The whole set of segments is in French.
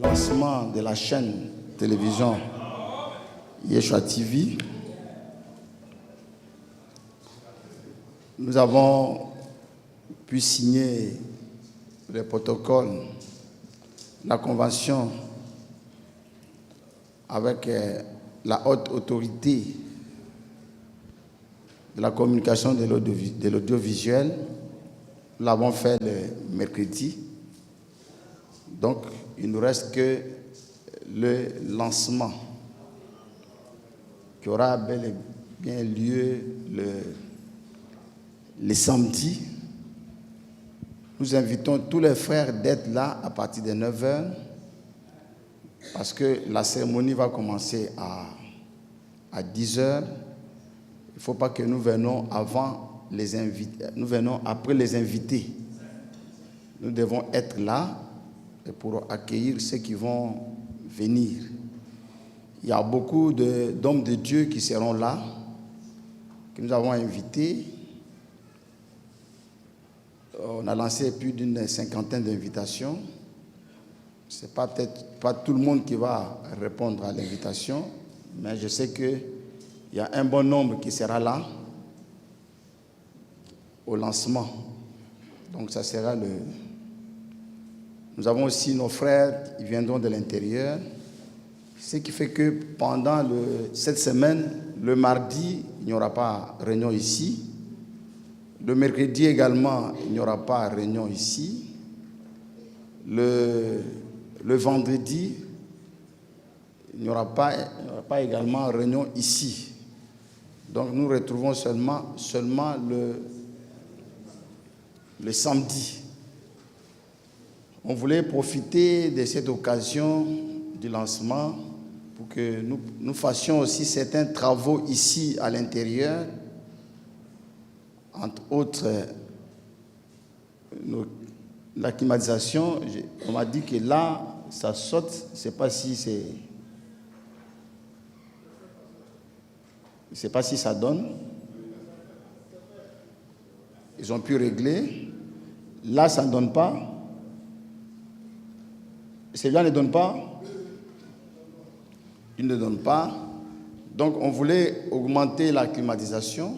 lancement de la chaîne télévision Yeshua TV, nous avons pu signer le protocole, la convention avec la haute autorité de la communication de l'audiovisuel. Nous l'avons fait le mercredi. Donc, il ne nous reste que le lancement qui aura bel et bien lieu le samedi. Nous invitons tous les frères d'être là à partir de 9h parce que la cérémonie va commencer à 10h. Il ne faut pas que nous venions avant les invités, nous venons après les invités. Nous devons être là pour accueillir ceux qui vont venir. Il y a beaucoup d'hommes de Dieu qui seront là, que nous avons invités. On a lancé plus d'une cinquantaine d'invitations. Ce n'est peut-être pas tout le monde qui va répondre à l'invitation, mais je sais qu'il y a un bon nombre qui sera là au lancement. Donc ça sera le... Nous avons aussi nos frères qui viendront de l'intérieur. Ce qui fait que pendant cette semaine, le mardi, il n'y aura pas réunion ici. Le mercredi également, il n'y aura pas réunion ici. Le vendredi, il n'y aura pas également réunion ici. Donc nous retrouvons seulement le samedi. On voulait profiter de cette occasion du lancement pour que nous fassions aussi certains travaux ici à l'intérieur. Entre autres, la climatisation, on m'a dit que là, ça saute, je ne sais pas si c'est... Je ne sais pas si ça donne. Ils ont pu régler. Là, ça ne donne pas. Celui-là ne donne pas. Il ne donne pas. Donc, on voulait augmenter la climatisation. Vous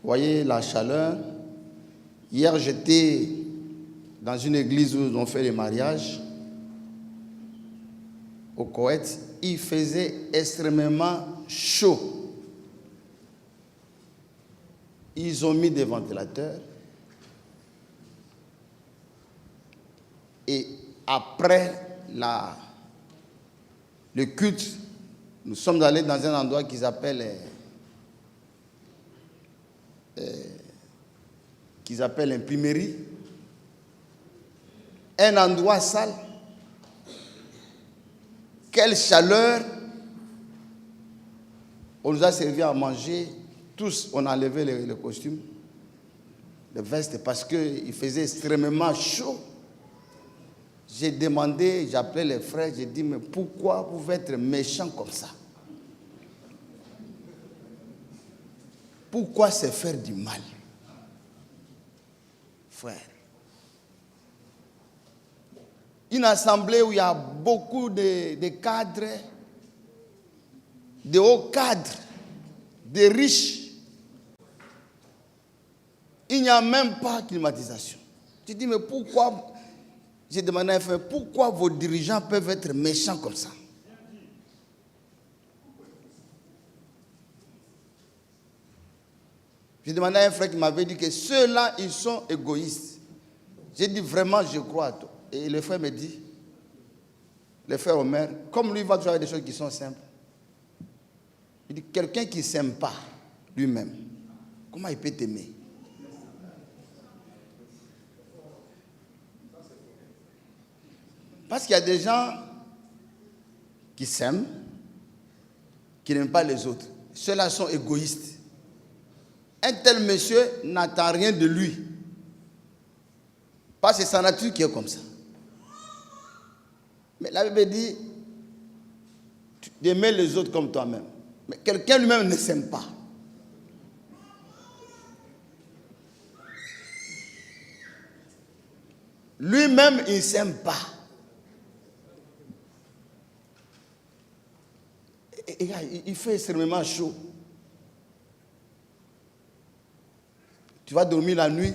voyez la chaleur. Hier, j'étais dans une église où ils ont fait les mariages au Koweït. Il faisait extrêmement chaud. Ils ont mis des ventilateurs. Et après le culte, nous sommes allés dans un endroit qu'ils appellent l'imprimerie. Un endroit sale. Quelle chaleur! On nous a servi à manger. Tous, on a enlevé le costume, le veste, parce qu'il faisait extrêmement chaud. J'ai demandé, j'ai appelé les frères, j'ai dit, mais pourquoi vous pouvez être méchants comme ça? Pourquoi se faire du mal? Frère. Une assemblée où il y a beaucoup de cadres, de hauts cadres, de riches. Il n'y a même pas de climatisation. Je dis, mais pourquoi? J'ai demandé à un frère, pourquoi vos dirigeants peuvent être méchants comme ça? J'ai demandé à un frère qui m'avait dit que ceux-là, ils sont égoïstes. J'ai dit, vraiment, je crois à toi. Et le frère me dit, le frère Omer, comme lui, il va toujours avoir des choses qui sont simples. Il dit, quelqu'un qui ne s'aime pas lui-même, comment il peut t'aimer? Parce qu'il y a des gens qui s'aiment, qui n'aiment pas les autres. Ceux-là sont égoïstes. Un tel monsieur n'attend rien de lui. Parce que c'est sa nature qui est comme ça. Mais la Bible dit d'aimer les autres comme toi-même. Mais quelqu'un lui-même ne s'aime pas. Lui-même, il ne s'aime pas. il fait extrêmement chaud. Tu vas dormir la nuit.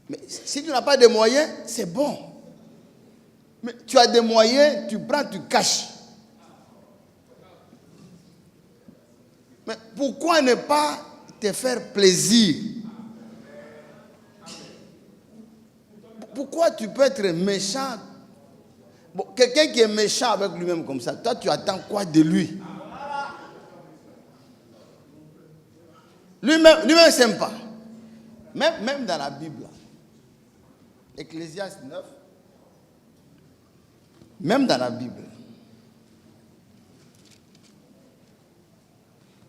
Mais si tu n'as pas de moyens, c'est bon. Mais tu as des moyens, tu prends, tu caches. Mais pourquoi ne pas te faire plaisir? Pourquoi tu peux être méchant? Bon, quelqu'un qui est méchant avec lui-même comme ça, toi tu attends quoi de lui? Lui-même ne s'aime pas. Même dans la Bible, Ecclésiaste 9, même dans la Bible.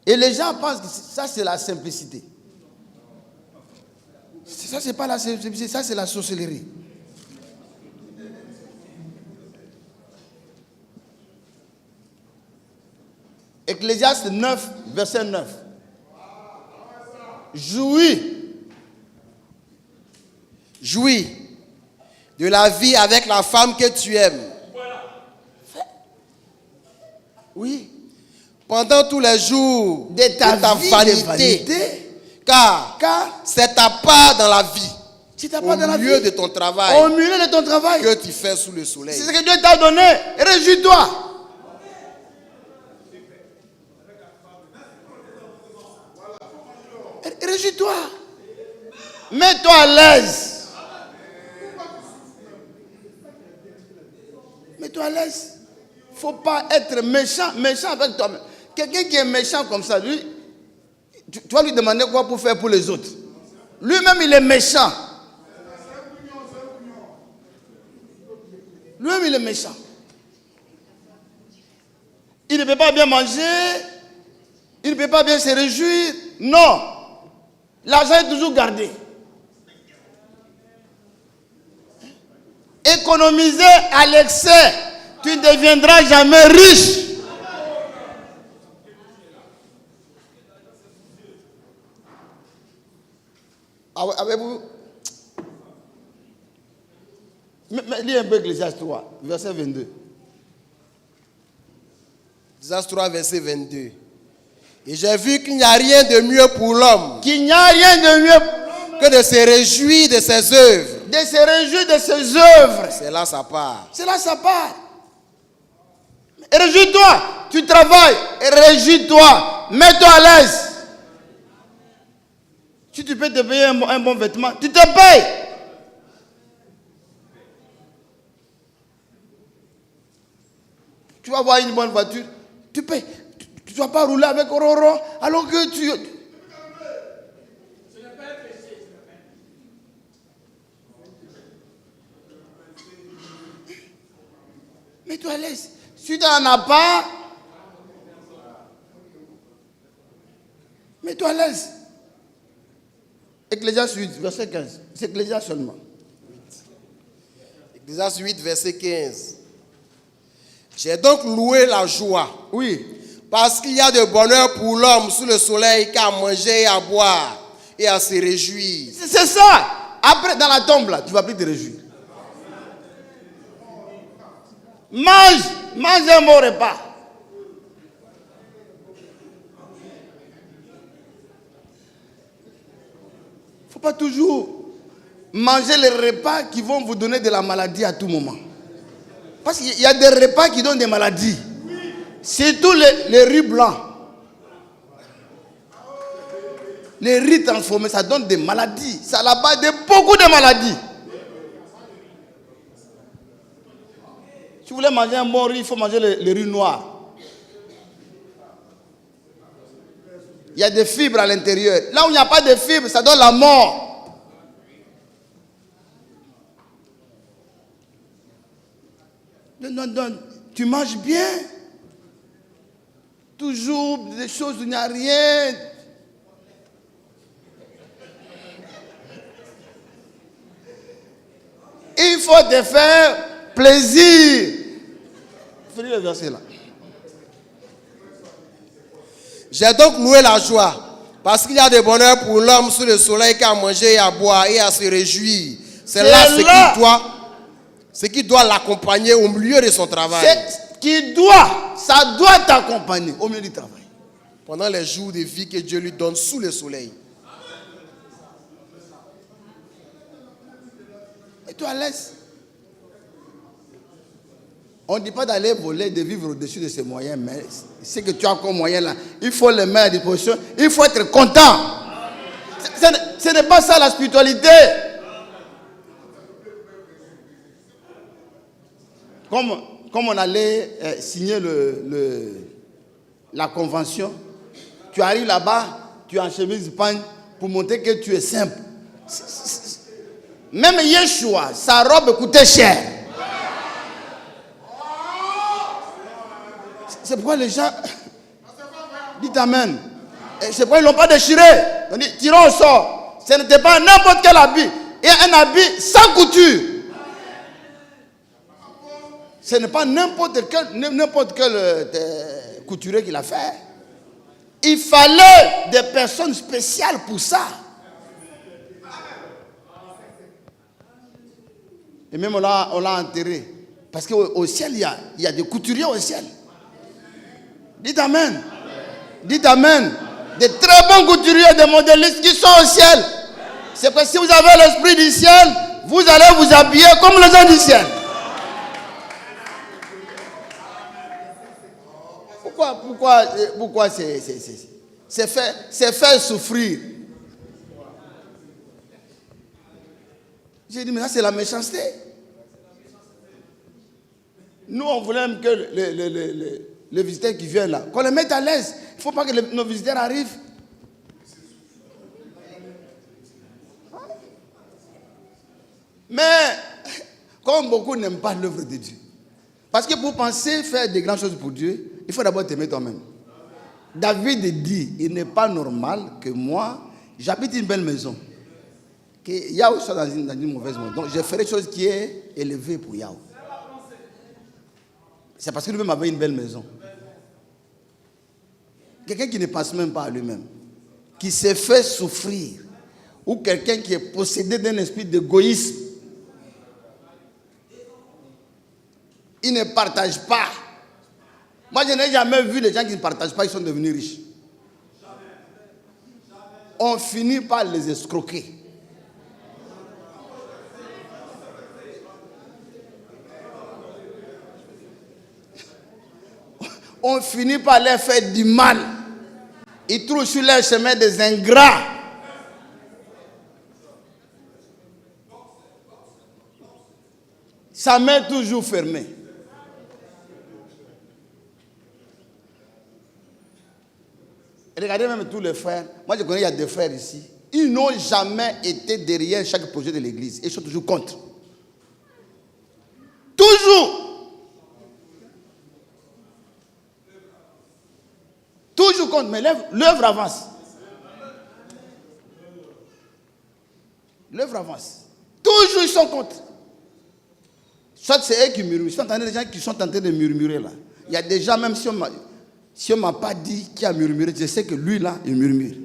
Et les gens pensent que ça c'est la simplicité. Ça c'est pas la simplicité, ça c'est la sorcellerie. Ecclésiaste 9, verset 9. Jouis de la vie avec la femme que tu aimes. Oui. Pendant tous les jours de ta vanité. Car c'est ta part dans la vie. C'est ta Au part dans la vie. milieu de ton travail. Au milieu de ton travail. Que tu fais sous le soleil. C'est ce que Dieu t'a donné. Réjouis-toi. Réjouis-toi. Mets-toi à l'aise. Mets-toi à l'aise. Il ne faut pas être méchant avec toi-même. Quelqu'un qui est méchant comme ça, lui, tu vas lui demander quoi pour faire pour les autres. Lui-même, il est méchant. Lui-même, il est méchant. Il ne peut pas bien manger. Il ne peut pas bien se réjouir. Non. L'argent est toujours gardé. Économiser à l'excès, tu ne deviendras jamais riche. Avez-vous... Lis un peu Ecclésiaste 3, verset 22. Ecclésiaste 3, verset 22. Et j'ai vu qu'il n'y a rien de mieux pour l'homme. Qu'il n'y a rien de mieux que de se réjouir de ses œuvres. De se réjouir de ses œuvres. C'est là sa part. C'est là sa part. Réjouis-toi. Tu travailles. Réjouis-toi. Mets-toi à l'aise. Si tu peux te payer un bon vêtement, tu te payes. Tu vas avoir une bonne voiture, tu payes. Tu ne dois pas rouler avec Aurora alors que tu... Mets-toi à l'aise. Si tu n'en as pas, mets-toi à l'aise. Ecclésiaste 8, verset 15. C'est Ecclésiaste seulement. Ecclésiaste 8, verset 15. J'ai donc loué la joie. Oui. Parce qu'il y a de bonheur pour l'homme sous le soleil qu'à manger et à boire et à se réjouir. C'est ça. Après, dans la tombe, là, tu ne vas plus te réjouir. Mange un bon repas. Il ne faut pas toujours manger les repas qui vont vous donner de la maladie à tout moment. Parce qu'il y a des repas qui donnent des maladies. Surtout les riz blancs. Les riz transformés, ça donne des maladies. Ça a la base de beaucoup de maladies. Si vous voulez manger un bon riz, il faut manger le riz noir. Il y a des fibres à l'intérieur. Là où il n'y a pas de fibres, ça donne la mort. Non, tu manges bien. Toujours des choses où il n'y a rien. Il faut te faire plaisir. Finis le verset là. J'ai donc loué la joie, parce qu'il y a de bonheur pour l'homme sous le soleil qu'à manger et à boire et à se réjouir. C'est là ce qui doit l'accompagner au milieu de son travail. ça doit t'accompagner au milieu du travail. Pendant les jours de vie que Dieu lui donne sous le soleil. Et toi, laisse. On ne dit pas d'aller voler, de vivre au-dessus de ses moyens, mais c'est que tu as comme moyen là. Il faut les mettre à disposition. Il faut être content. Ce n'est pas ça la spiritualité. Comme on allait signer la convention, tu arrives là-bas, tu es en chemise pagne pour montrer que tu es simple. Même Yeshua, sa robe coûtait cher. C'est pourquoi les gens... Dites Amen. C'est pourquoi ils ne l'ont pas déchiré. On dit, tirons au sort. Ce n'était pas n'importe quel habit. Et un habit sans couture. Ce n'est pas n'importe quel couturier qui l'a fait. Il fallait des personnes spéciales pour ça. Et même on l'a enterré. Parce qu'au ciel, il y a des couturiers au ciel. Dites Amen. Dites Amen. Des très bons couturiers, des modélistes qui sont au ciel. C'est que si vous avez l'esprit du ciel, vous allez vous habiller comme les gens du ciel. Pourquoi c'est faire souffrir? J'ai dit, mais ça c'est la méchanceté. Nous, on voulait même que les visiteurs qui viennent là, qu'on les mette à l'aise. Il ne faut pas que nos visiteurs arrivent. Mais, comme beaucoup n'aiment pas l'œuvre de Dieu. Parce que pour penser faire des grandes choses pour Dieu, il faut d'abord t'aimer toi-même. David dit, il n'est pas normal que moi, j'habite une belle maison. Que Yahweh soit dans une mauvaise maison. Donc je ferai chose qui est élevée pour Yahweh. C'est parce que lui-même avait une belle maison. Quelqu'un qui ne pense même pas à lui-même, qui s'est fait souffrir, ou quelqu'un qui est possédé d'un esprit d'égoïsme, il ne partage pas. Moi, je n'ai jamais vu les gens qui ne partagent pas, ils sont devenus riches. On finit par les escroquer. On finit par leur faire du mal. Ils trouvent sur leur chemin des ingrats. Sa main toujours fermée. Regardez même tous les frères. Moi, je connais, il y a des frères ici. Ils n'ont jamais été derrière chaque projet de l'église. Ils sont toujours contre. Toujours. Toujours contre. Mais l'œuvre avance. L'œuvre avance. Toujours, ils sont contre. Soit c'est eux qui murmurent. Je suis entendu des gens qui sont en train de murmurer là. Il y a des gens, même si on ne m'a pas dit qui a murmuré, je sais que lui là, il murmure.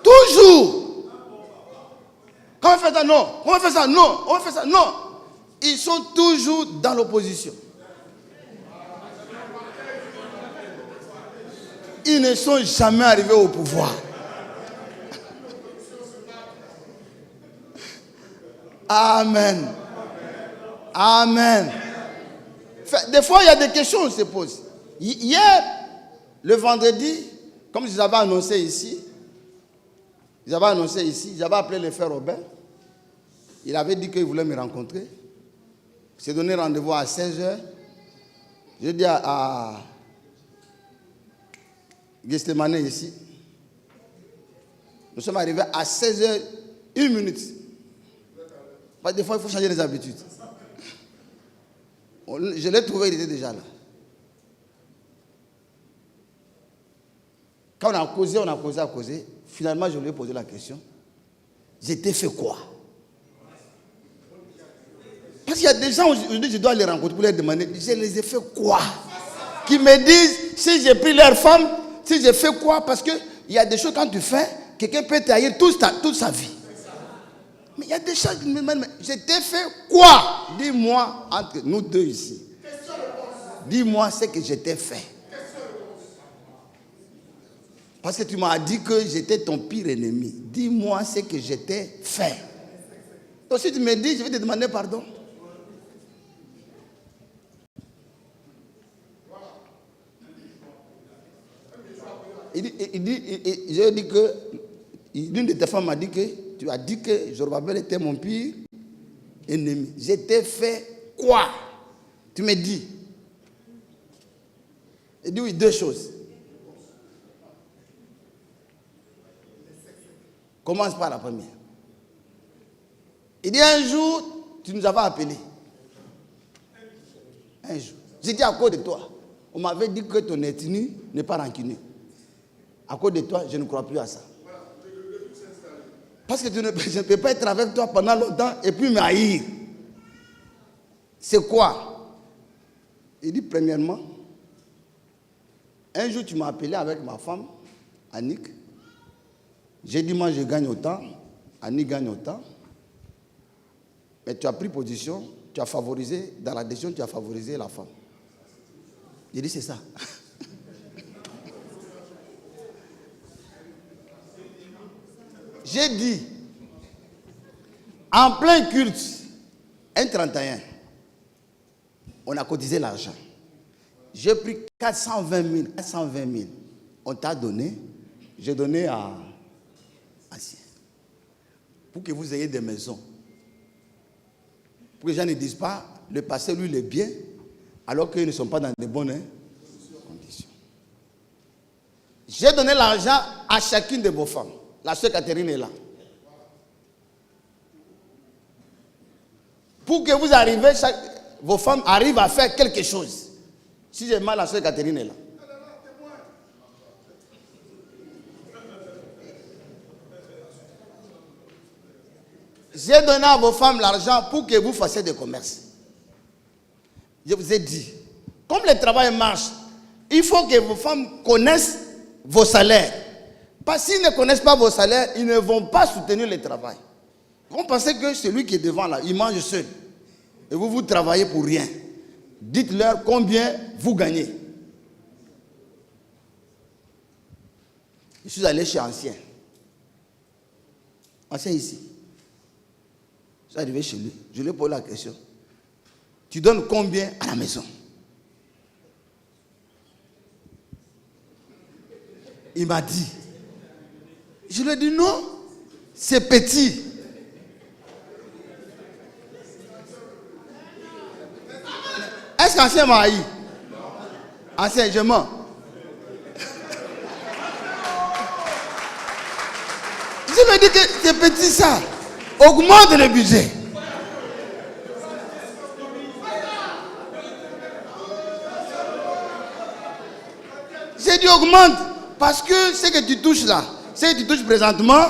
Toujours. Quand on fait ça, non. On va faire ça, non. On va faire ça, non. Ils sont toujours dans l'opposition. Ils ne sont jamais arrivés au pouvoir. Amen. Amen. Des fois, il y a des questions qu'on se pose. Hier, le vendredi, comme je vous avais annoncé ici, j'avais appelé le frère Robert. Il avait dit qu'il voulait me rencontrer. Il s'est donné rendez-vous à 16h. Je dis à Gestemane ici. Nous sommes arrivés à 16h, 1 minute. Parce que des fois, il faut changer les habitudes. Je l'ai trouvé, il était déjà là. Quand on a causé, finalement, je lui ai posé la question. J'étais fait quoi? Parce qu'il y a des gens, aujourd'hui, je dois les rencontrer pour leur demander, je les ai fait quoi? Qui me disent, si j'ai pris leur femme, si j'ai fait quoi? Parce qu'il y a des choses, quand tu fais, quelqu'un peut t'haïr toute sa vie. Mais il y a des choses qui me demandent, mais je t'ai fait quoi? Dis-moi, entre nous deux ici. Dis-moi ce que je t'ai fait. Parce que tu m'as dit que j'étais ton pire ennemi. Dis-moi ce que je t'ai fait. Donc si tu me dis, je vais te demander pardon. Je dis que l'une de tes femmes m'a dit que tu as dit que Zorobabel était mon pire ennemi. Je t'ai fait quoi? Tu me dis. Il dit oui, deux choses. Commence par la première. Il dit un jour, tu nous avais appelés. Un jour. J'ai dit à cause de toi. On m'avait dit que ton ethnie n'est pas rancunée. À cause de toi, je ne crois plus à ça. Parce que je ne peux pas être avec toi pendant longtemps et puis me haïr. C'est quoi? Il dit premièrement, un jour tu m'as appelé avec ma femme, Annick. J'ai dit moi je gagne autant, Annick gagne autant. Mais tu as pris position, tu as favorisé, dans la décision tu as favorisé la femme. J'ai dit c'est ça. J'ai dit, en plein culte, un 31, on a cotisé l'argent. J'ai pris 420 000. On t'a donné, j'ai donné à Ancien. Pour que vous ayez des maisons. Pour que les gens ne disent pas, le passé, lui, il est bien, alors qu'ils ne sont pas dans de bonnes conditions. J'ai donné l'argent à chacune de vos femmes. La sœur Catherine est là. Pour que vous arriviez, vos femmes arrivent à faire quelque chose. Si j'ai mal, la sœur Catherine est là. J'ai donné à vos femmes l'argent pour que vous fassiez des commerces. Je vous ai dit, comme le travail marche, il faut que vos femmes connaissent vos salaires. Parce qu'ils ne connaissent pas vos salaires, ils ne vont pas soutenir le travail. Vous pensez que celui qui est devant là, il mange seul. Et vous travaillez pour rien. Dites-leur combien vous gagnez. Je suis allé chez Ancien. Ancien ici. Je suis arrivé chez lui. Je lui ai posé la question. Tu donnes combien à la maison? Il m'a dit. Je lui ai dit non, c'est petit. Est-ce qu'Ancien m'a haï? Ancien, je mens. Je me dis que c'est petit ça. Augmente le budget. J'ai dit augmente. Parce que ce que tu touches là, ce que tu touches présentement,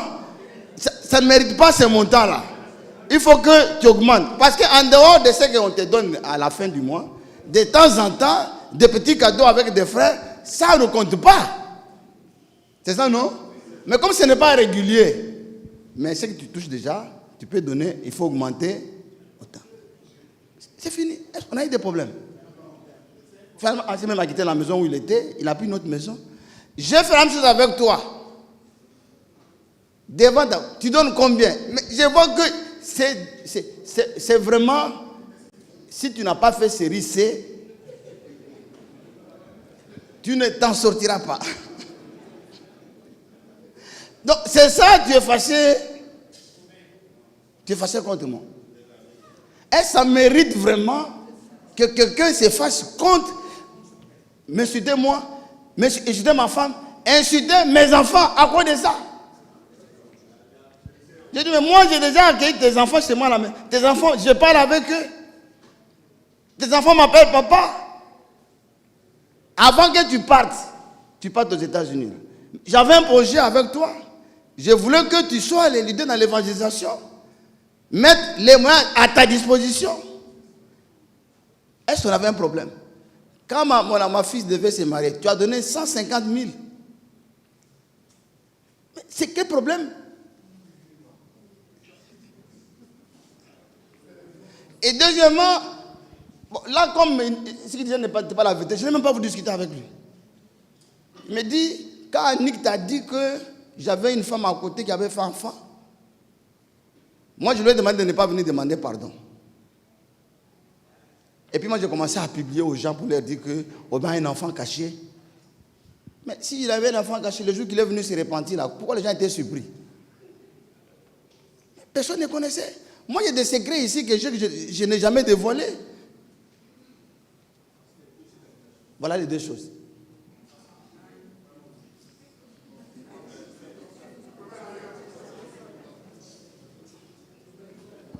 ça ne mérite pas ce montant-là. Il faut que tu augmentes. Parce qu'en dehors de ce qu'on te donne à la fin du mois, de temps en temps, des petits cadeaux avec des frères, ça ne compte pas. C'est ça, non? Mais comme ce n'est pas régulier, mais ce que tu touches déjà, tu peux donner, il faut augmenter autant. C'est fini. Est-ce qu'on a eu des problèmes? Finalement, Ancien même a quitté la maison où il était, il a pris une autre maison. J'ai fait la même chose avec toi. Devant, tu donnes combien? Mais je vois que c'est vraiment, si tu n'as pas fait série C, tu ne t'en sortiras pas. Donc c'est ça, tu es fâché. Tu es fâché contre moi. Est-ce que ça mérite vraiment que quelqu'un se fâche contre m'insulter moi, insulter ma femme, insulter mes enfants à cause de ça? J'ai dit, mais moi j'ai déjà accueilli tes enfants chez moi. Là, mais tes enfants, je parle avec eux. Tes enfants m'appellent papa. Avant que tu partes aux États-Unis. J'avais un projet avec toi. Je voulais que tu sois le leader dans l'évangélisation. Mettre les moyens à ta disposition. Est-ce qu'on avait un problème? Quand ma fille devait se marier, tu as donné 150 000. Mais c'est quel problème? Et deuxièmement, bon, là, comme ce qu'il disait n'est pas la vérité, je n'ai même pas voulu discuter avec lui. Il me dit, quand Annick t'a dit que j'avais une femme à côté qui avait fait enfant, moi, je lui ai demandé de ne pas venir demander pardon. Et puis moi, j'ai commencé à publier aux gens pour leur dire qu'on a un enfant caché. Mais s'il avait un enfant caché, le jour qu'il est venu se repentir, là, pourquoi les gens étaient surpris? Personne ne connaissait. Moi, il y a des secrets ici que je n'ai jamais dévoilés. Voilà les deux choses.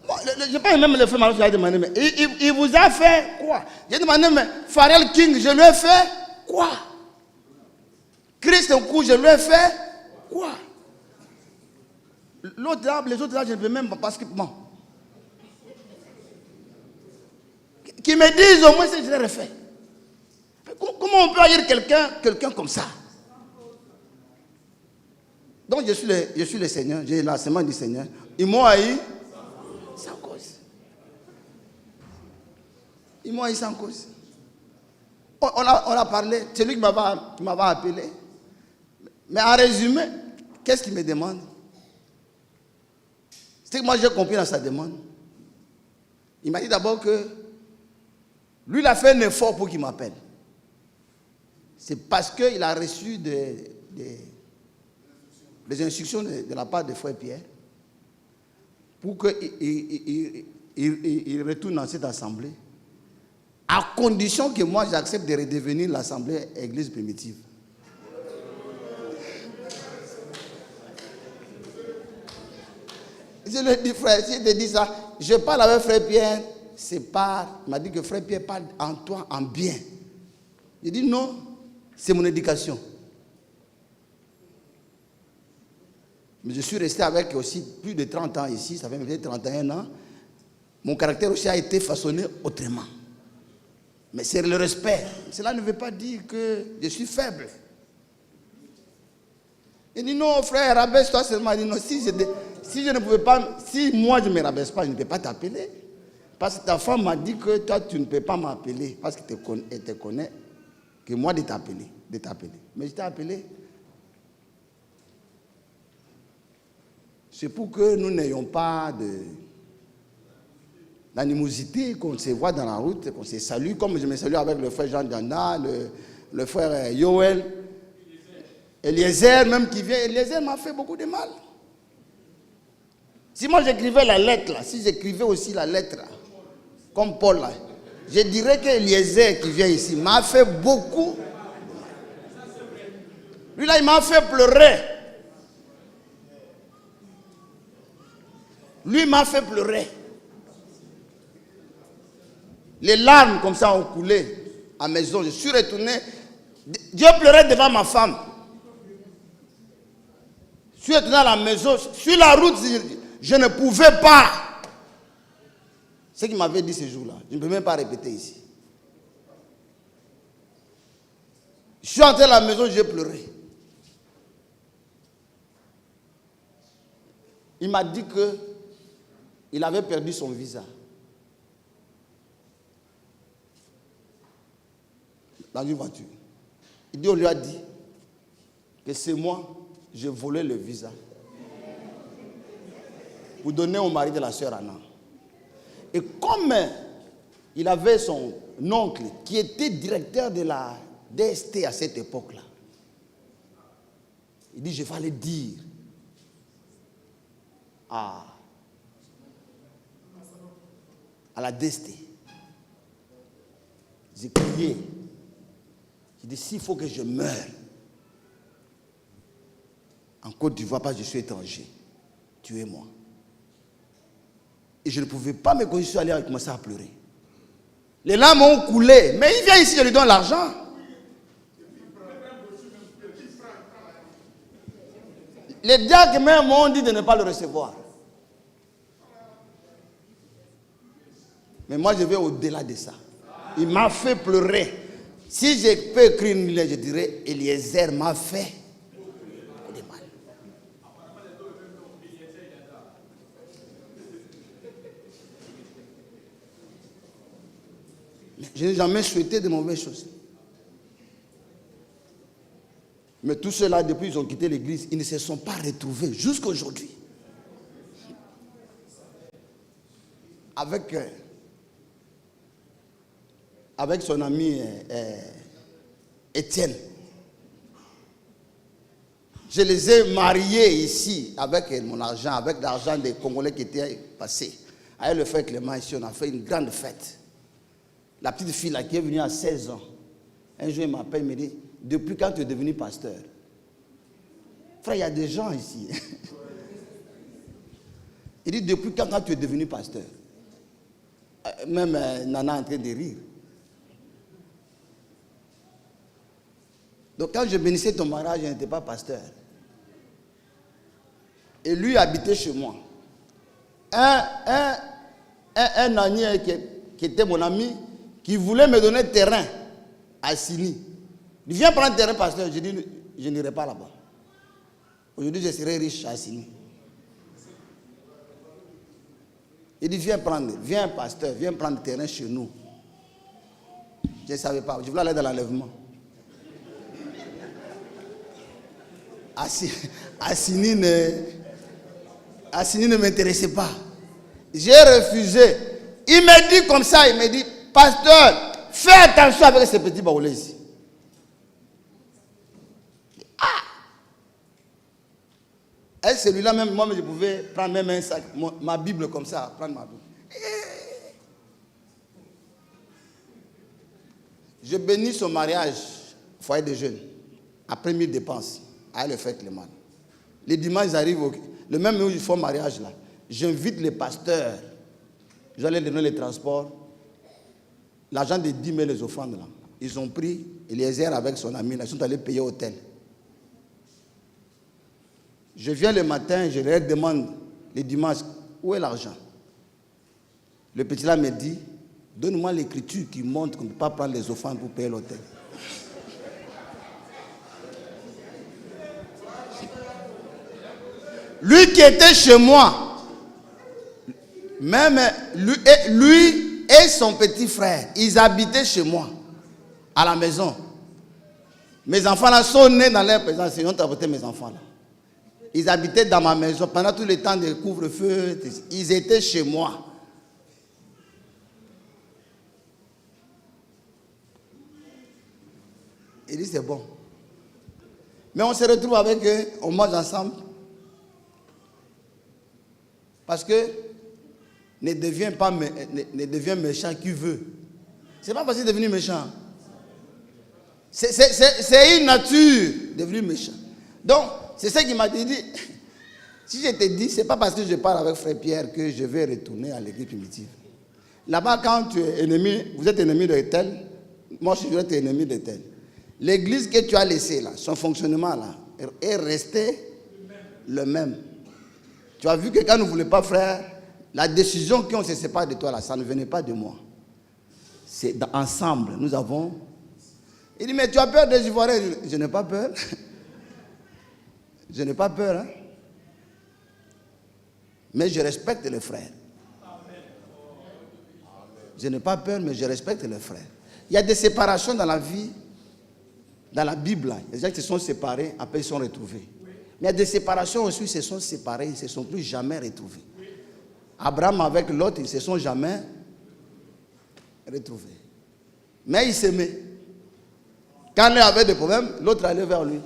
Bon, je n'ai pas même le fait mal, je lui ai demandé, mais il vous a fait quoi? J'ai demandé, mais Pharrell King, je lui ai fait quoi? Christ Nkou, je lui ai fait quoi? L'autre là, les autres là, je ne peux même pas parce que bon. Qui me disent au moins ce que je leur ai fait. Comment on peut haïr quelqu'un comme ça? Donc je suis le Seigneur, j'ai l'enseignement du Seigneur. Ils m'ont haï sans cause. Ils m'ont haï sans cause. On a parlé, c'est lui qui m'avait appelé. Mais en résumé, qu'est-ce qu'il me demande? C'est que moi j'ai compris dans sa demande. Il m'a dit d'abord que lui il a fait un effort pour qu'il m'appelle. C'est parce qu'il a reçu des instructions de la part de Frère Pierre pour qu'il retourne dans cette assemblée, à condition que moi j'accepte de redevenir l'assemblée église primitive. Je lui ai dit, frère, si je te dis ça, je parle avec Frère Pierre, c'est pas. Il m'a dit que Frère Pierre parle en toi en bien. J'ai dit non, c'est mon éducation. Mais je suis resté avec aussi plus de 30 ans ici, ça fait peut-être 31 ans. Mon caractère aussi a été façonné autrement. Mais c'est le respect. Cela ne veut pas dire que je suis faible. Il dit non, frère, rabaisse-toi seulement. Il dit non, si je ne pouvais pas, si moi je ne me rabaisse pas, je ne peux pas t'appeler. Parce que ta femme m'a dit que toi tu ne peux pas m'appeler parce qu'elle te connaît, que moi de t'appeler. Mais je t'ai appelé. C'est pour que nous n'ayons pas d'animosité, qu'on se voit dans la route, qu'on se salue, comme je me salue avec le frère Jean Dana, le frère Yoel. Eliezer, même qui vient, Eliezer m'a fait beaucoup de mal. Si moi j'écrivais la lettre, là, si j'écrivais aussi la lettre, là, comme Paul, là, je dirais que Eliezer qui vient ici m'a fait beaucoup. Lui là, il m'a fait pleurer. Lui m'a fait pleurer. Les larmes comme ça ont coulé à la maison. Je suis retourné. Dieu pleurait devant ma femme. Je suis retourné à la maison. Sur la route, je ne pouvais pas. Ce qu'il m'avait dit ce jour-là, je ne peux même pas répéter ici. Je suis entré à la maison, j'ai pleuré. Il m'a dit qu'il avait perdu son visa. Dans une voiture. Il dit, on lui a dit que c'est moi, j'ai volé le visa pour donner au mari de la sœur Anna. Et comme il avait son oncle qui était directeur de la DST à cette époque-là, il dit, je vais aller dire à la DST. J'ai crié. J'ai dit, s'il faut que je meure en Côte d'Ivoire parce que je suis étranger, tuez-moi. Et je ne pouvais pas me conditionner à commencer à pleurer. Les larmes ont coulé. Mais il vient ici, je lui donne l'argent. Les diacres même m'ont dit de ne pas le recevoir. Mais moi, je vais au-delà de ça. Il m'a fait pleurer. Si je peux écrire une lettre, je dirais, Eliezer m'a fait beaucoup de mal. Mais je n'ai jamais souhaité de mauvaises choses. Mais tous ceux-là, depuis qu'ils ont quitté l'église, ils ne se sont pas retrouvés jusqu'à aujourd'hui. Avec son ami Étienne. Je les ai mariés ici avec mon argent, avec l'argent des Congolais qui étaient passés. Avec le frère Clément ici, on a fait une grande fête. La petite fille là qui est venue à 16 ans, un jour il m'appelle, il me dit, depuis quand tu es devenu pasteur? Frère, il y a des gens ici. Il dit, depuis quand tu es devenu pasteur? Même Nana est en train de rire. Donc quand je bénissais ton mariage, je n'étais pas pasteur. Et lui habitait chez moi. Un ami qui était mon ami, qui voulait me donner terrain à Sini. Il vient prendre terrain, pasteur. Je dis, je n'irai pas là-bas. Aujourd'hui, je serai riche à Sini. Il dit, viens, pasteur, viens prendre terrain chez nous. Je ne savais pas. Je voulais aller dans l'enlèvement. Assini ne m'intéressait pas. J'ai refusé. Il m'a dit comme ça, il m'a dit, pasteur, fais attention avec ces petits baoulés ici. Et celui-là même, moi je pouvais prendre même un sac, ma Bible comme ça, prendre ma Bible. Je bénis son mariage, foyer de jeunes, après 1000 dépenses, à le frère Clément. Les dimanches, ils arrivent, le même jour où ils font mariage là, j'invite les pasteurs, je vais leur donner les transports, l'argent de 10 000 les offrandes là. Ils ont pris Eliezer avec son ami, là, ils sont allés payer l'hôtel. Je viens le matin, je leur demande les dimanches, où est l'argent? Le petit là me dit, donne-moi l'écriture qui montre qu'on ne peut pas prendre les offrandes pour payer l'hôtel. Lui qui était chez moi, même lui et son petit frère, ils habitaient chez moi, à la maison. Mes enfants là sont nés dans leur présence, ils ont apporté mes enfants là. Ils habitaient dans ma maison pendant tout le temps de couvre-feu. Ils étaient chez moi. Il dit c'est bon. Mais on se retrouve avec eux, on mange ensemble. Parce que ne deviens méchant qui veut. C'est pas parce qu'il est devenu méchant. C'est une nature devenue méchant. Donc, c'est ça qu'il m'a dit. Si je te dis, ce n'est pas parce que je parle avec frère Pierre que je vais retourner à l'église primitive. Là-bas, quand tu es ennemi, vous êtes ennemi de tel, moi je vais être ennemi de tel. L'église que tu as laissée là, son fonctionnement là, est resté le même. Tu as vu que quand nous ne voulons pas, frère, la décision qu'on se sépare de toi là, ça ne venait pas de moi. C'est ensemble, nous avons. Il dit, mais tu as peur des Ivoiriens? Je n'ai pas peur. Je n'ai pas peur, hein? Mais je respecte les frères. Je n'ai pas peur, mais je respecte les frères. Il y a des séparations dans la vie, dans la Bible. Les gens qui se sont séparés, après ils sont retrouvés. Mais il y a des séparations aussi, ils se sont séparés, ils ne se sont plus jamais retrouvés. Abraham avec l'autre, ils ne se sont jamais retrouvés. Mais ils s'aimaient. Quand l'un avait des problèmes, l'autre allait vers lui.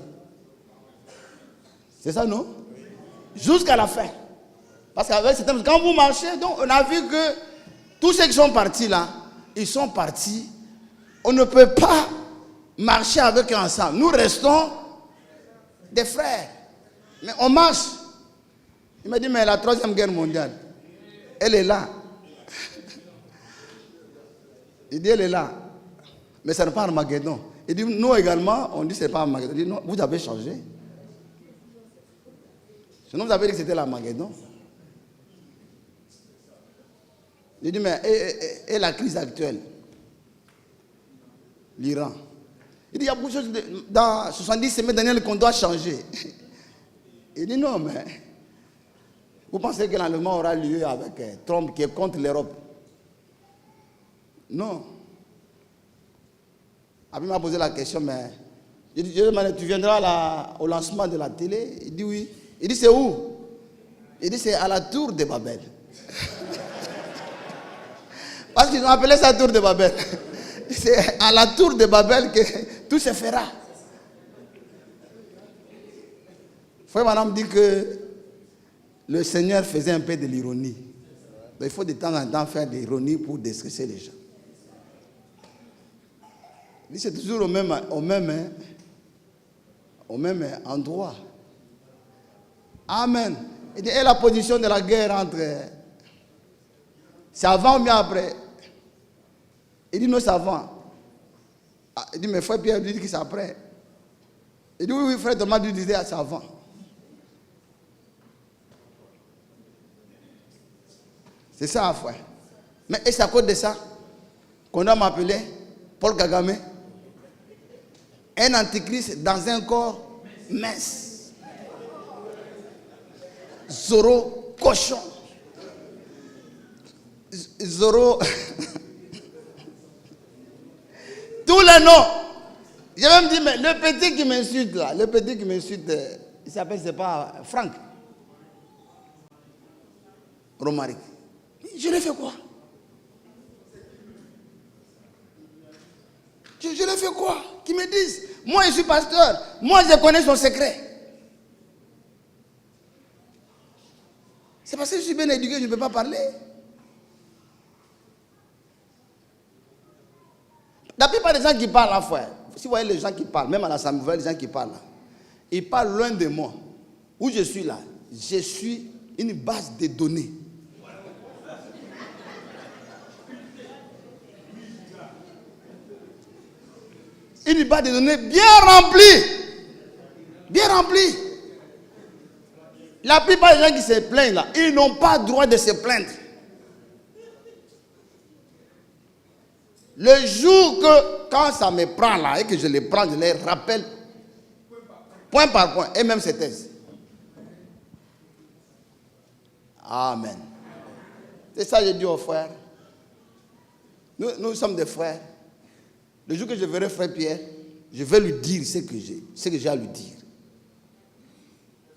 C'est ça, non? Jusqu'à la fin. Parce qu'avec certains, quand vous marchez, donc on a vu que tous ceux qui sont partis là, ils sont partis. On ne peut pas marcher avec eux ensemble. Nous restons des frères. Mais on marche. Il m'a dit, mais la 3e guerre mondiale, elle est là. Il dit, elle est là. Mais ça n'est pas Armageddon. Il dit, nous également, on dit que ce n'est pas Armageddon. Il dit, non, vous avez changé. Sinon, vous avez dit que c'était l'Armageddon. Il dit, mais et la crise actuelle? L'Iran. Il dit, il y a beaucoup de choses dans 70 semaines dernières qu'on doit changer. Il dit, non, mais vous pensez que l'enlèvement aura lieu avec Trump qui est contre l'Europe? Non. Après, il m'a posé la question, mais je lui ai demandé, tu viendras au lancement de la télé? Il dit oui. Il dit, c'est où? Il dit, c'est à la tour de Babel. Parce qu'ils ont appelé ça tour de Babel. C'est à la tour de Babel que tout se fera. Frère madame dit que le Seigneur faisait un peu de l'ironie. Il faut de temps en temps faire de l'ironie pour déstresser les gens. Il dit, c'est toujours au même endroit. Amen. Il dit, et la position de la guerre entre... C'est avant ou bien après? Il dit, non, c'est avant. Il dit, mais frère Pierre lui dit que c'est après. Il dit, oui, frère Thomas lui disait, c'est avant. C'est ça, frère. Mais est-ce à cause de ça qu'on a m'appelé Paul Kagame un antichrist dans un corps mince? Zoro cochon. Zoro. Tous les noms. J'ai même dit, mais le petit qui m'insulte là, il s'appelle, c'est pas Franck. Romaric. Je l'ai fait quoi? Je l'ai fait quoi? Qu'ils me disent. Moi, je suis pasteur. Moi, je connais son secret. C'est parce que je suis bien éduqué, je ne peux pas parler. La plupart des gens qui parlent là, frère, si vous voyez les gens qui parlent, même à l'Assemblée, vous voyez les gens qui parlent là, ils parlent loin de moi. Où je suis là, je suis une base de données. Une base de données bien remplie. Bien remplie. La plupart des gens qui se plaignent là, ils n'ont pas droit de se plaindre. Le jour que, quand ça me prend là, et que je les prends, je les rappelle, point par point, et même ces thèses. Amen. C'est ça que je dis aux frères. Nous sommes des frères. Le jour que je verrai frère Pierre, je vais lui dire ce que j'ai à lui dire.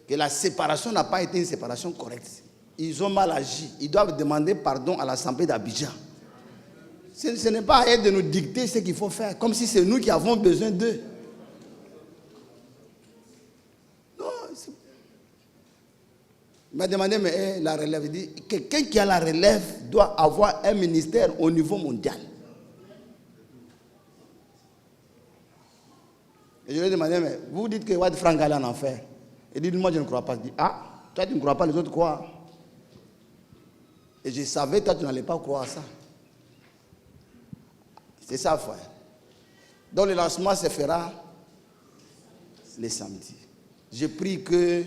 Que la séparation n'a pas été une séparation correcte. Ils ont mal agi. Ils doivent demander pardon à l'Assemblée d'Abidjan. Ce n'est pas à eux de nous dicter ce qu'il faut faire, comme si c'est nous qui avons besoin d'eux. Non. Il m'a demandé, mais la relève, il dit, quelqu'un qui a la relève doit avoir un ministère au niveau mondial. Et je lui ai demandé, mais vous dites que Wad Frank allait en enfer. Il dit, moi je ne crois pas. Je dis, ah, toi tu ne crois pas, les autres croient. Et je savais, toi tu n'allais pas croire à ça. C'est ça, frère. Donc le lancement se fera les samedis. Je prie que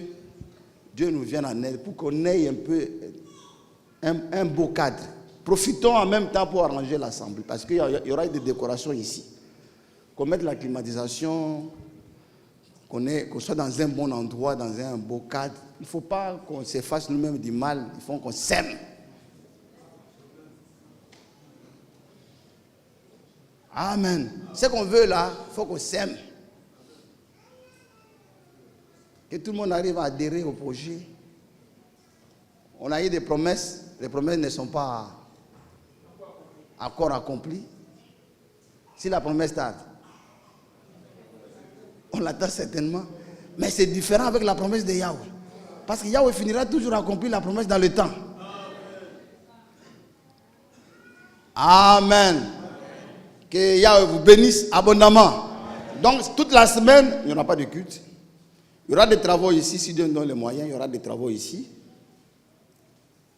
Dieu nous vienne en aide pour qu'on ait un peu un beau cadre. Profitons en même temps pour arranger l'assemblée, parce qu'il y aura des décorations ici. Qu'on mette la climatisation, qu'on soit dans un bon endroit, dans un beau cadre. Il ne faut pas qu'on se fasse nous-mêmes du mal, il faut qu'on s'aime. Amen. Ce qu'on veut là, il faut qu'on s'aime. Que tout le monde arrive à adhérer au projet. On a eu des promesses. Les promesses ne sont pas encore accomplies. Si la promesse tarde, on l'attend certainement. Mais c'est différent avec la promesse de Yahweh. Parce que Yahweh finira toujours à accomplir la promesse dans le temps. Amen. Que Yahweh vous bénisse abondamment. Donc, toute la semaine, il n'y aura pas de culte. Il y aura des travaux ici, si Dieu nous donne les moyens, il y aura des travaux ici.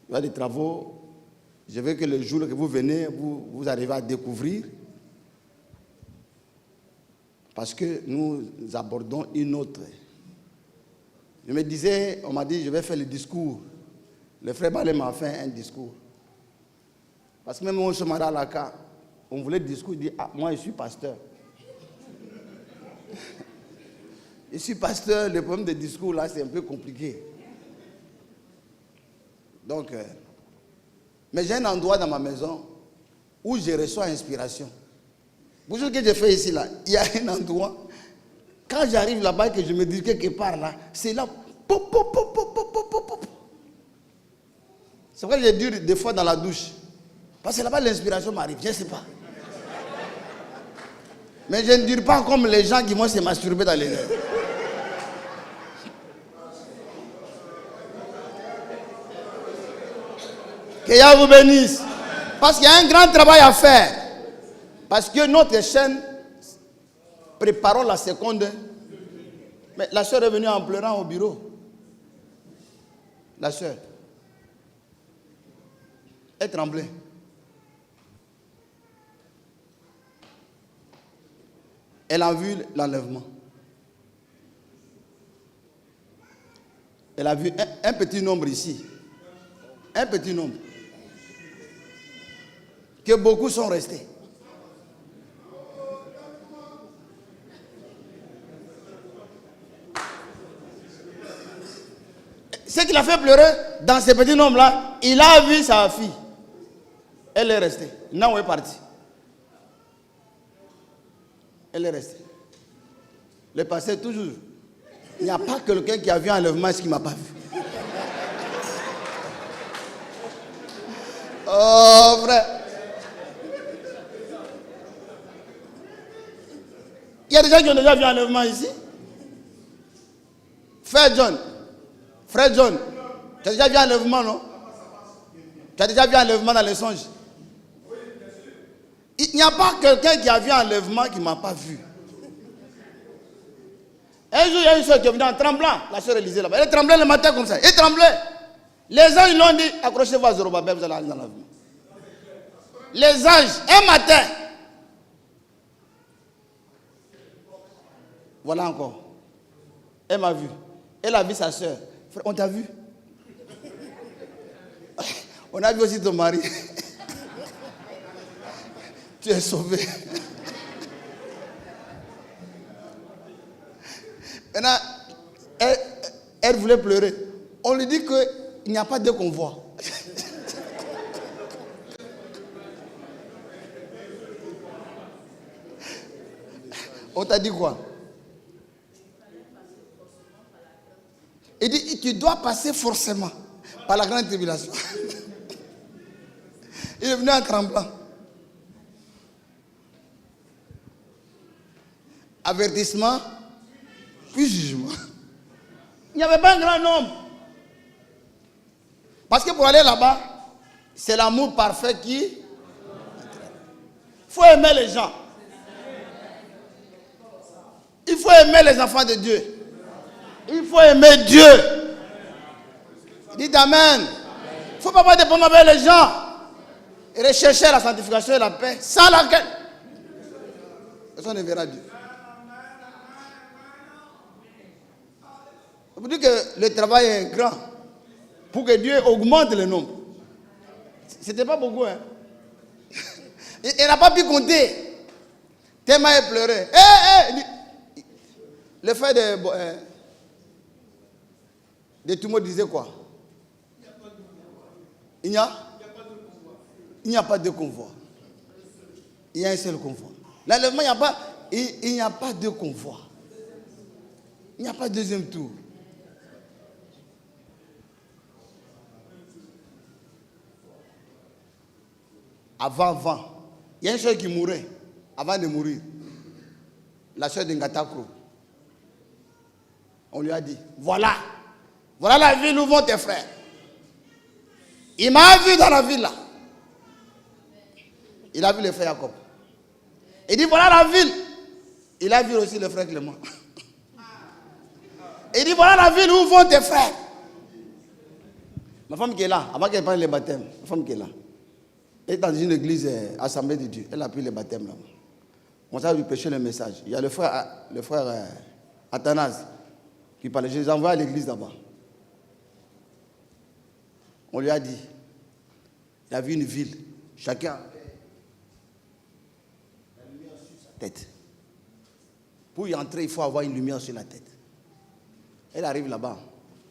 Il y aura des travaux. Je veux que le jour que vous venez, vous arrivez à découvrir. Parce que nous abordons une autre. Je me disais, on m'a dit, je vais faire le discours. Le frère Balé m'a fait un discours. Parce que même au Somara Laka, on voulait le discours, il dit, ah, moi je suis pasteur. Je suis pasteur, le problème des discours là, c'est un peu compliqué. Donc, mais j'ai un endroit dans ma maison où je reçois inspiration. Pour ce que j'ai fait ici, là, il y a un endroit. Quand j'arrive là-bas et que je me dis quelque part là, c'est là. Pop, pop, pop, pop, pop, pop, pop, pop. C'est vrai que j'ai dû des fois dans la douche. Parce que là-bas, l'inspiration m'arrive. Je ne sais pas. Mais je ne dure pas comme les gens qui vont se masturber dans les lèvres. Que Yahweh vous bénisse. Parce qu'il y a un grand travail à faire. Parce que notre chaîne, préparons la seconde. Mais la soeur est venue en pleurant au bureau. La soeur. Elle tremblait. Elle a vu l'enlèvement. Elle a vu un petit nombre ici. Un petit nombre. Que beaucoup sont restés. Ce qui l'a fait pleurer, dans ce petit nombre-là, il a vu sa fille. Elle est restée. Non, elle est partie. Elle est restée. Le passé, toujours. Il n'y a pas quelqu'un qui a vu un enlèvement qui ne m'a pas vu. Oh, frère. Il y a des gens qui ont déjà vu un enlèvement ici. Frère John. Frère John. Tu as déjà vu un enlèvement, non? Tu as déjà vu un enlèvement dans les songes? Il n'y a pas quelqu'un qui a vu un enlèvement qui ne m'a pas vu. Un jour, il y a une soeur qui est venue en tremblant. La soeur Élisée là-bas. Elle tremblait le matin comme ça. Elle tremblait. Les anges l'ont dit, accrochez-vous à Zorobabel, vous allez aller dans l'enlèvement. Les anges, un matin. Voilà encore. Elle m'a vu. Elle a vu sa soeur. On t'a vu? On a vu aussi ton mari. Tu es sauvé. Maintenant, elle voulait pleurer. On lui dit qu'il n'y a pas de convoi. On t'a dit quoi? Il dit, tu dois passer forcément par la grande tribulation. Il est venu en tremblant. Avertissement, puis jugement. Il n'y avait pas un grand nombre. Parce que pour aller là-bas, c'est l'amour parfait qui... Il faut aimer les gens. Il faut aimer les enfants de Dieu. Il faut aimer Dieu. Dites Amen. Il ne faut pas avoir des problèmes avec les gens. Et rechercher la sanctification et la paix, sans laquelle personne ne verra Dieu. Ça veut dire que le travail est grand pour que Dieu augmente le nombre. C'était pas beaucoup, hein. Il n'a pas pu compter. Tellement il pleurait. Le frère de Toumo disait quoi? Il n'y a pas de convoi. Il y a un seul convoi. L'enlèvement, il n'y a pas de convoi. Il n'y a pas de deuxième tour. Avant, il y a une soeur qui mourait, avant de mourir. La soeur de Ngatakro. On lui a dit, voilà la ville où vont tes frères. Il m'a vu dans la ville là. Il a vu le frère Jacob. Il dit, voilà la ville. Il a vu aussi le frère Clément. Il dit, voilà la ville où vont tes frères. Ma femme qui est là, avant qu'elle prenne le baptême, ma femme qui est là. Elle est dans une église assemblée de Dieu. Elle a pris le baptême là. On s'est lui prêcher le message. Il y a le frère Athanase qui parlait. Je les envoie à l'église là-bas. On lui a dit, il a vu une ville. Chacun avait la lumière sur sa tête. Pour y entrer, il faut avoir une lumière sur la tête. Elle arrive là-bas.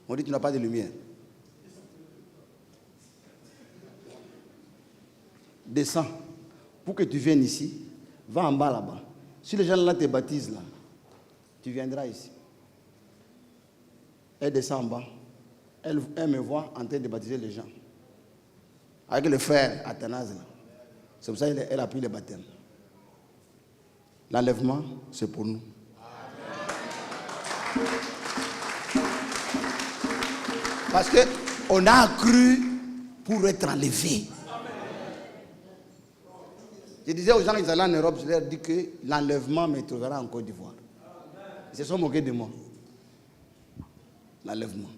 On dit, tu n'as pas de lumière. Descends. Pour que tu viennes ici, Va en bas là-bas. Si les gens là te baptisent là, tu viendras ici. Elle descend en bas. Elle me voit en train de baptiser les gens. Avec le frère Athanase là. C'est pour ça qu'elle a pris le baptême. L'enlèvement, c'est pour nous. Parce qu'on a cru pour être enlevé. Je disais aux gens qui allaient en Europe, je leur dis que l'enlèvement me trouvera en Côte d'Ivoire. Ils se sont moqués de moi. L'enlèvement.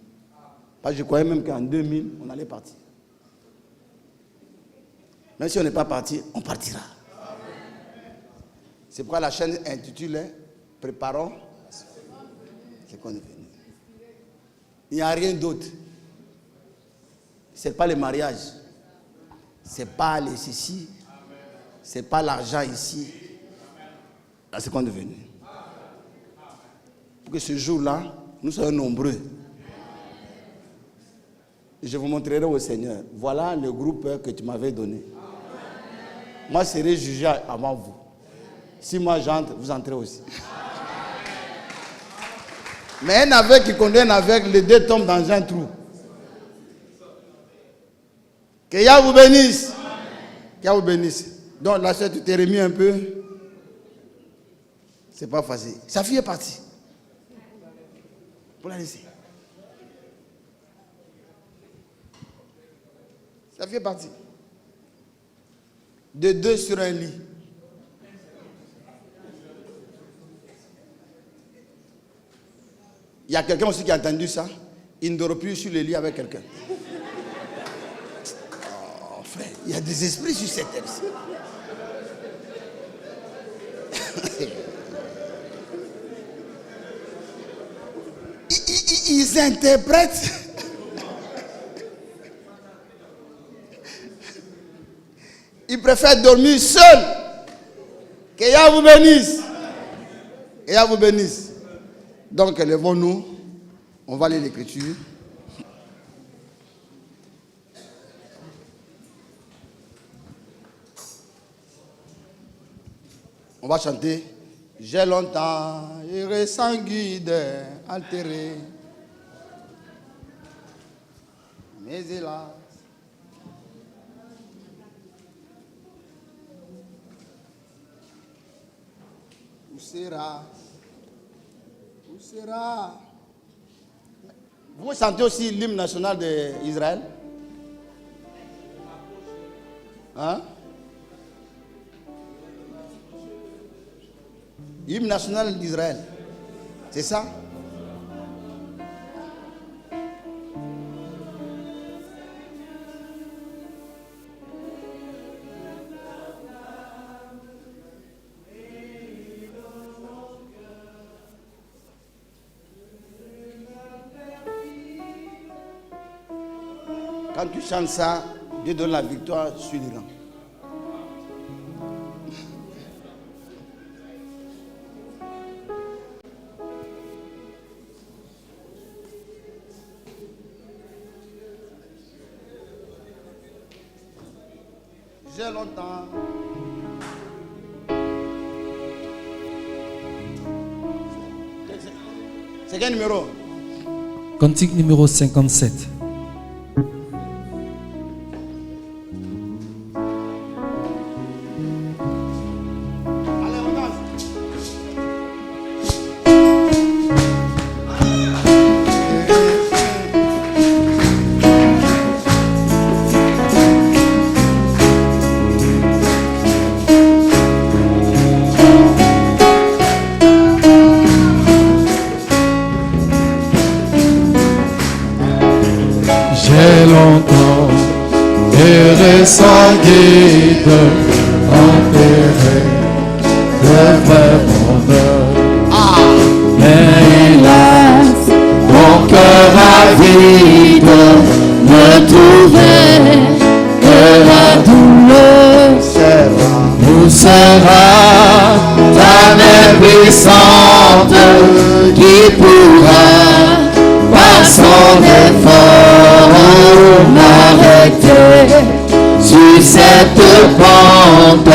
Parce que je croyais même qu'en 2000, on allait partir. Même si on n'est pas parti, on partira. C'est pourquoi la chaîne intitulée « Préparons ce qu'on est venu ». Il n'y a rien d'autre. Ce n'est pas le mariage. Ce n'est pas les ceci. Ce n'est pas l'argent ici. C'est ce qu'on est venu. Pour que ce jour-là, nous soyons nombreux. Je vous montrerai au Seigneur. Voilà le groupe que tu m'avais donné. Moi, je serai jugé avant vous. Si moi j'entre, vous entrez aussi. Mais un aveugle qui conduit un aveugle, les deux tombent dans un trou. Que Yah vous bénisse. Que Yah vous bénisse. Donc là, tu t'es remis un peu. C'est pas facile. Sa fille est partie. Pour la laisser. Sa fille est partie. De deux sur un lit. Il y a quelqu'un aussi qui a entendu ça. Il ne dort plus sur le lit avec quelqu'un. Oh frère, il y a des esprits sur cette terre. Ils interprètent. Ils préfèrent dormir seuls. Que Yah vous bénisse. Que Yah vous bénisse. Donc, levons-nous. On va lire l'écriture. On va chanter. J'ai longtemps erré sans guide, altéré. Mais hélas, où sera? Où sera? Vous chantez aussi l'hymne national d'Israël? Hein? L'hymne national d'Israël. C'est ça? Quand tu chantes ça, Dieu donne la victoire sur l'Iran. J'ai longtemps. C'est quel numéro? Cantique numéro 57. Sans guide, enterré, le vrai bonheur. Mais hélas, mon cœur avide ne trouvait que la douleur. Où sera ta main puissante qui pourra, par son effort, m'arrêter sur cette pente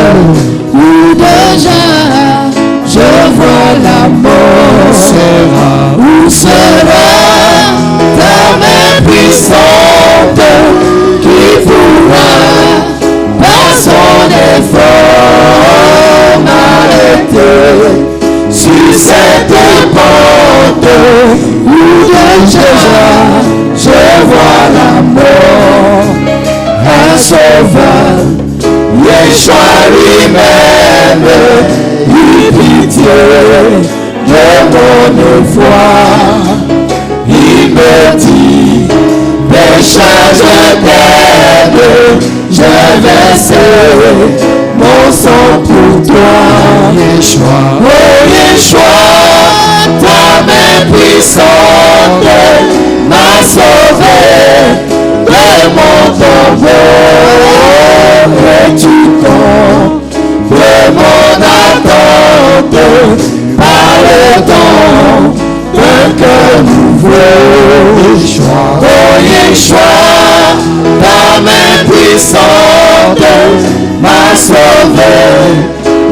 où déjà sur cette porte où déjà je vois la mort. Un sauveur, Yeshua lui-même, eut pitié de mon foi. Il me dit, pécheur je t'aime, je verserai mon sang pour toi. Yeshua, oh Yeshua, ta main puissante m'a sauvé de mon tombeau. Et tu combles mon attente par le don d'un cœur nouveau. Yeshua, oh Yeshua, ta main puissante m'a sauvé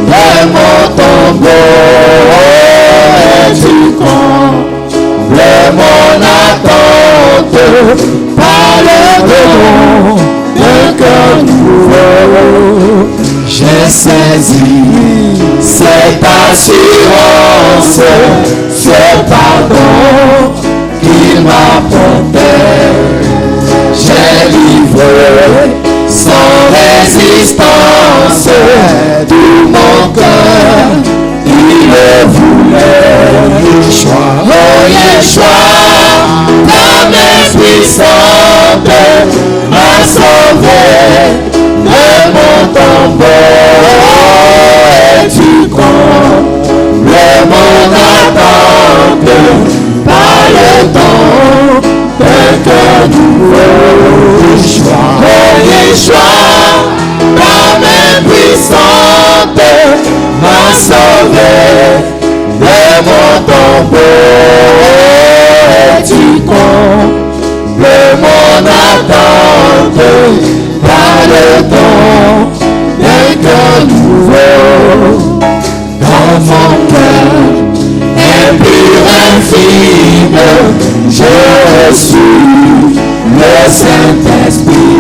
de mon tombeau. Et tu combles mon attente par le don d'un cœur nouveau. J'ai saisi cette assurance, ce pardon qu'il m'apportait. J'ai livré sans résistance tout mon cœur, il le voulait. Yeshua, oh Yeshua, ta main puissante m'a sauvé de mon tombeau. Et tu combles mon attente par le don d'un cœur nouveau. Yeshua, oh Yeshua, ta main puissante m'a sauvé de mon tombeau. Et tu combles mon attente par le don d'un cœur nouveau. Dans mon cœur impur, infime, j'ai reçu le Saint-Esprit.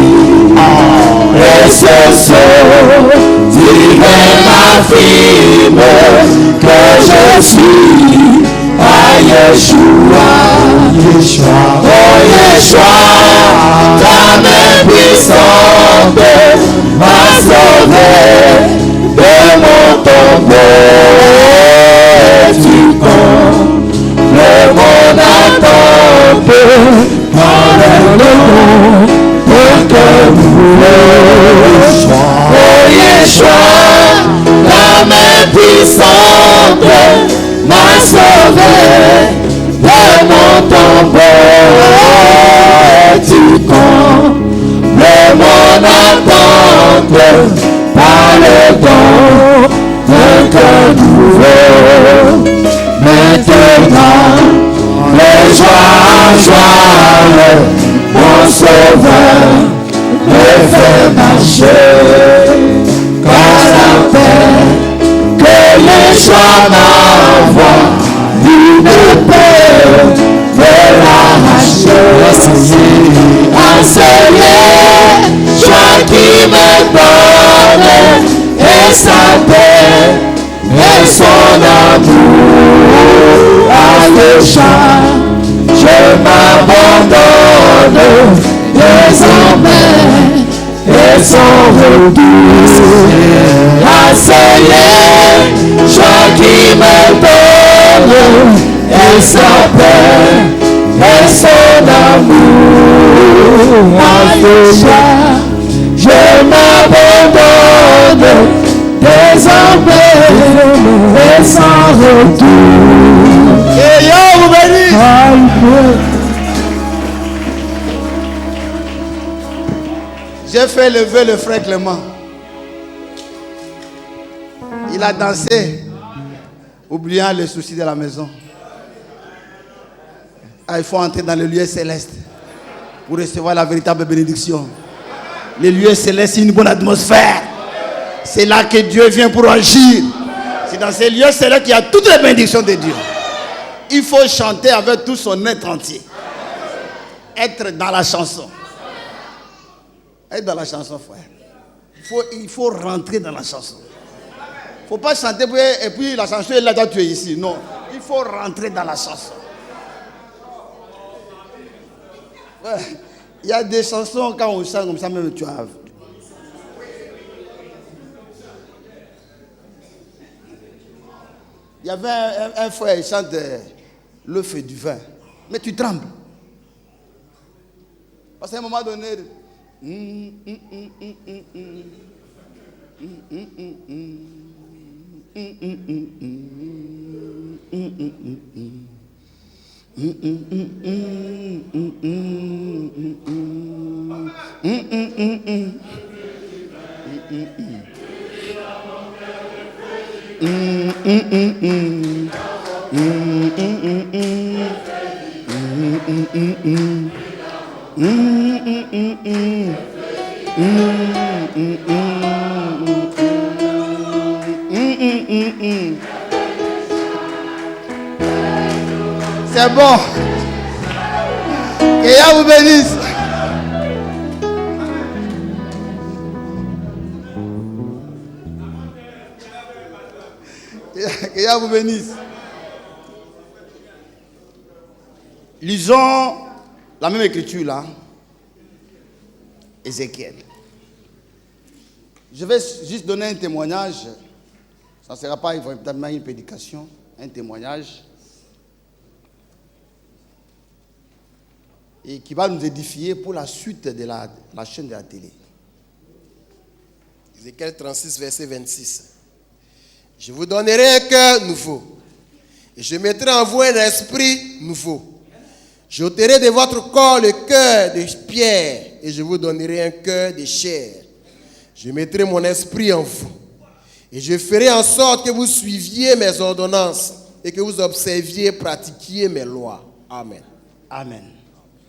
Et ce sceau divin m'affirme que je suis à Yeshua. Yeshua, oh Yeshua, ta main puissante m'a sauvé de mon tombeau. Et tu combles mon attente par le nom d'un cœur nouveau. Oh Yeshua, ta main puissante m'a sauvé de mon tombeau. Et tu combles mon attente par le don d'un cœur nouveau. Maintenant, les joies, mon sauveur me fait marcher. Car la paix que Yeshua m'envoie, il ne peut me l'arracher. Enseigner, joie qui me donne, et sa paix, et son amour. À Yeshua, je m'abandonne désormais et sans retour. Enseigner, joie qui me donne, et sa paix, et son amour. À Yeshua, je m'abandonne désormais et sans retour. Et yo, vous bénisse. J'ai fait lever le frère Clément. Il a dansé, oubliant les soucis de la maison. Ah, il faut entrer dans le lieu céleste pour recevoir la véritable bénédiction. Le lieu céleste, c'est une bonne atmosphère. C'est là que Dieu vient pour agir. C'est dans ces lieux célestes qu'il y a toutes les bénédictions de Dieu. Il faut chanter avec tout son être entier. Être dans la chanson. Être dans la chanson, frère. Il faut rentrer dans la chanson. faut pas chanter et puis la chanson est là, toi tu es ici. Non, il faut rentrer dans la chanson. Ouais. Il y a des chansons, quand on chante comme ça, même tu as... Il y avait un frère, il chante le feu du vin. Mais tu trembles. Parce qu'à un moment donné... C'est bon. Que Yah vous bénisse. Que Yah vous bénisse. Lisons la même écriture là. Ézéchiel. Je vais juste donner un témoignage. Ça ne sera pas véritablement une prédication. Un témoignage. Et qui va nous édifier pour la suite de la chaîne de la télé. Ézéchiel 36, verset 26. Je vous donnerai un cœur nouveau. Et je mettrai en vous un esprit nouveau. J'ôterai de votre corps le cœur de pierre. Et je vous donnerai un cœur de chair. Je mettrai mon esprit en vous. Et je ferai en sorte que vous suiviez mes ordonnances. Et que vous observiez et pratiquiez mes lois. Amen. Amen.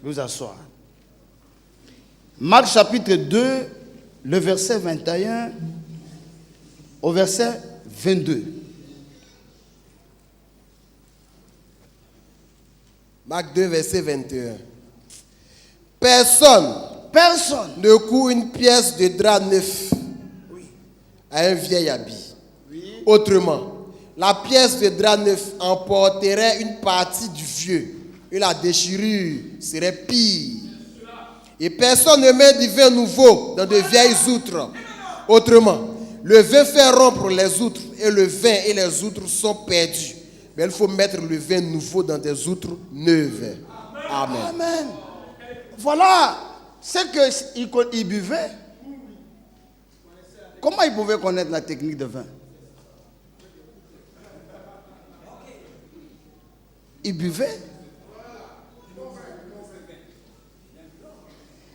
Vous asseoir. Marc chapitre 2, le verset 21 au verset 22. Marc 2, verset 21. Personne ne coud une pièce de drap neuf à un vieil habit. Autrement, la pièce de drap neuf emporterait une partie du vieux. Et la déchirure serait pire. Et personne ne met du vin nouveau dans de vieilles outres. Autrement, le vin fait rompre les outres et le vin et les outres sont perdus. Mais il faut mettre le vin nouveau dans des outres neuves. Amen. Amen. Voilà ce qu'il buvait. Comment il pouvait connaître la technique de vin? Il buvait.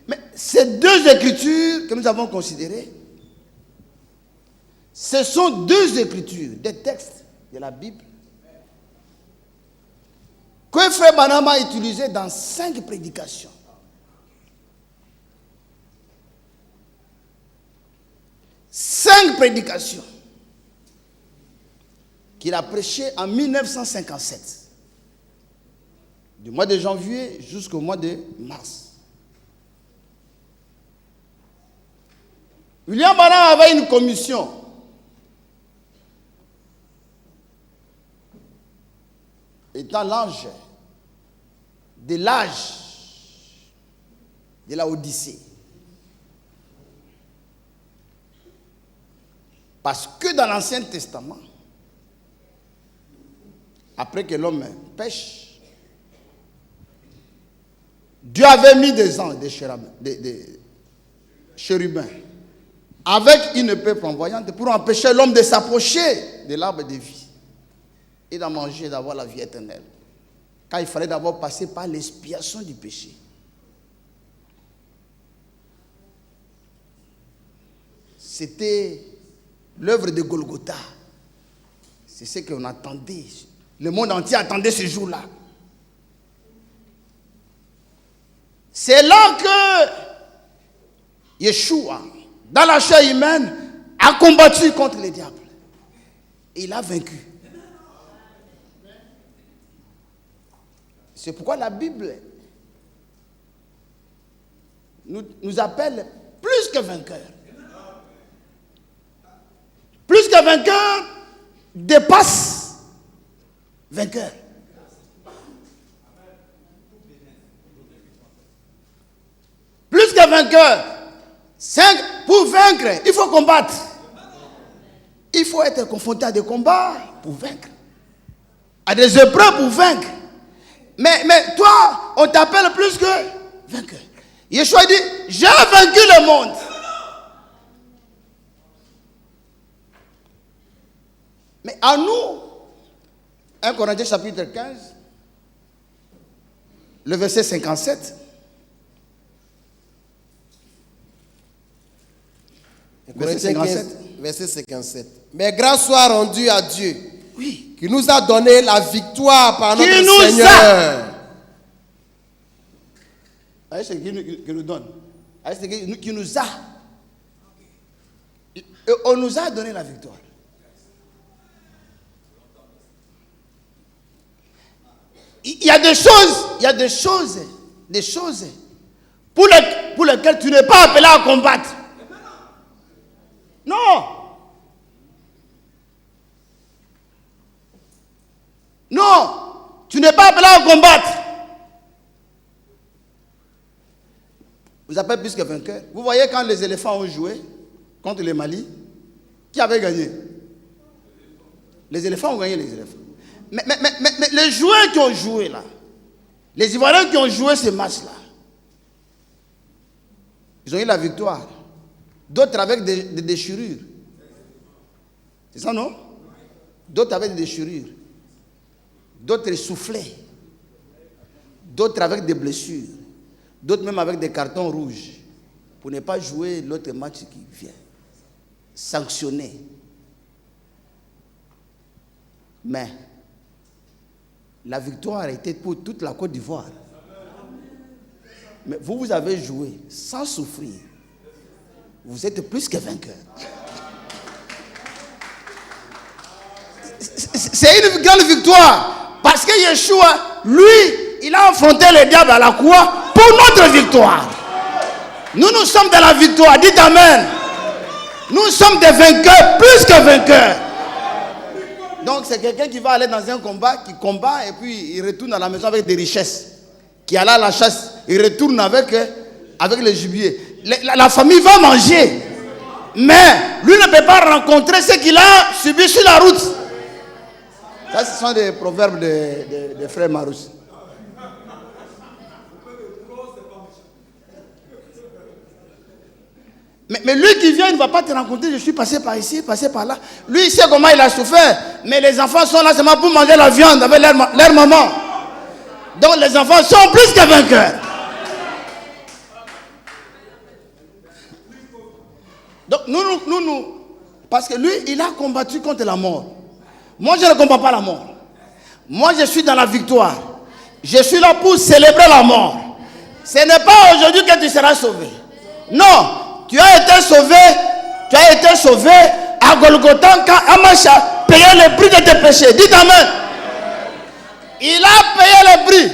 Mais ces deux écritures que nous avons considérées, ce sont deux écritures, des textes de la Bible, que Frère Branham a utilisé dans 5 prédications. Cinq prédications qu'il a prêchées en 1957, du mois de janvier jusqu'au mois de mars. William Branham avait une commission étant l'ange de l'âge de la Odyssée. Parce que dans l'Ancien Testament, après que l'homme pêche, Dieu avait mis des anges, des chérubins, avec une épée flamboyante pour empêcher l'homme de s'approcher de l'arbre de vie et d'en manger et d'avoir la vie éternelle. Car il fallait d'abord passer par l'expiation du péché. C'était l'œuvre de Golgotha. C'est ce qu'on attendait. Le monde entier attendait ce jour-là. C'est là que Yeshua, dans la chair humaine, a combattu contre le diable. Et il a vaincu. C'est pourquoi la Bible nous appelle plus que vainqueurs. Plus que vainqueurs, dépasse vainqueur. Plus que vainqueur. Pour vaincre, il faut combattre. Il faut être confronté à des combats pour vaincre. À des épreuves pour vaincre. Mais toi, on t'appelle plus que vainqueur. Yeshua dit, j'ai vaincu le monde. Mais à nous, 1 Corinthiens chapitre 15, le verset 57. Corinthiens 15, verset 57. Mais grâce soit rendue à Dieu, Oui. qui nous a donné la victoire par notre Qui nous Seigneur. C'est qui nous donne. C'est qui nous a. On nous a donné la victoire. Il y a des choses pour lesquelles tu n'es pas appelé à combattre. Non. Non, tu n'es pas appelé à combattre. Vous appelez plus que vainqueur. Vous voyez quand les éléphants ont joué contre les Mali, qui avait gagné? Les éléphants ont gagné les éléphants. Mais les joueurs qui ont joué là, les Ivoiriens qui ont joué ce match-là, ils ont eu la victoire. D'autres avec des déchirures. C'est ça, non? D'autres avec des déchirures. D'autres essoufflés. D'autres avec des blessures. D'autres même avec des cartons rouges. Pour ne pas jouer l'autre match qui vient. Sanctionné. Mais la victoire a été pour toute la Côte d'Ivoire. Mais vous avez joué sans souffrir. Vous êtes plus que vainqueur. C'est une grande victoire. Parce que Yeshua, lui, il a affronté le diable à la croix pour notre victoire. Nous sommes dans la victoire. Dites Amen. Nous sommes des vainqueurs, plus que vainqueurs. Donc c'est quelqu'un qui va aller dans un combat, qui combat et puis il retourne à la maison avec des richesses. Qui allait à la chasse, il retourne avec le gibier. La famille va manger. Mais lui ne peut pas rencontrer ce qu'il a subi sur la route. Ça, ce sont des proverbes de frère Marousse. Mais lui qui vient, il ne va pas te rencontrer. Je suis passé par ici, passé par là. Lui, il sait comment il a souffert. Mais les enfants sont là seulement pour manger la viande avec leur maman. Donc les enfants sont plus que vainqueurs. Donc nous, parce que lui, il a combattu contre la mort. Moi, je ne combats pas la mort. Moi, je suis dans la victoire. Je suis là pour célébrer la mort. Ce n'est pas aujourd'hui que tu seras sauvé. Non, tu as été sauvé à Golgotha quand Amacha payait le prix de tes péchés. Dites Amen. Il a payé le prix.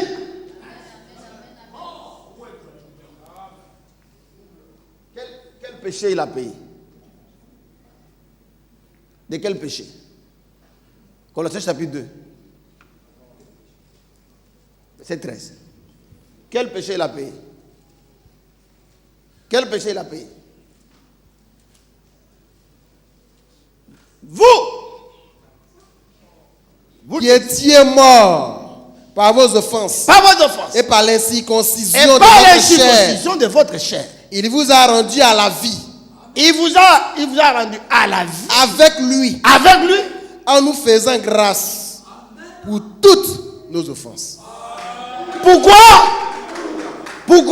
Quel péché il a payé? De quel péché? Colossiens chapitre 2. Verset 13. Quel péché il a payé? Quel péché il a payé? Vous Qui étiez morts par vos offenses. Par vos offenses. Et par l'incirconcision Et de par votre chair. l'incirconcision de votre chair. Il vous a rendu à la vie. Il vous a rendu à la vie. Avec lui. Avec lui. En nous faisant grâce pour toutes nos offenses. Pourquoi? Toutes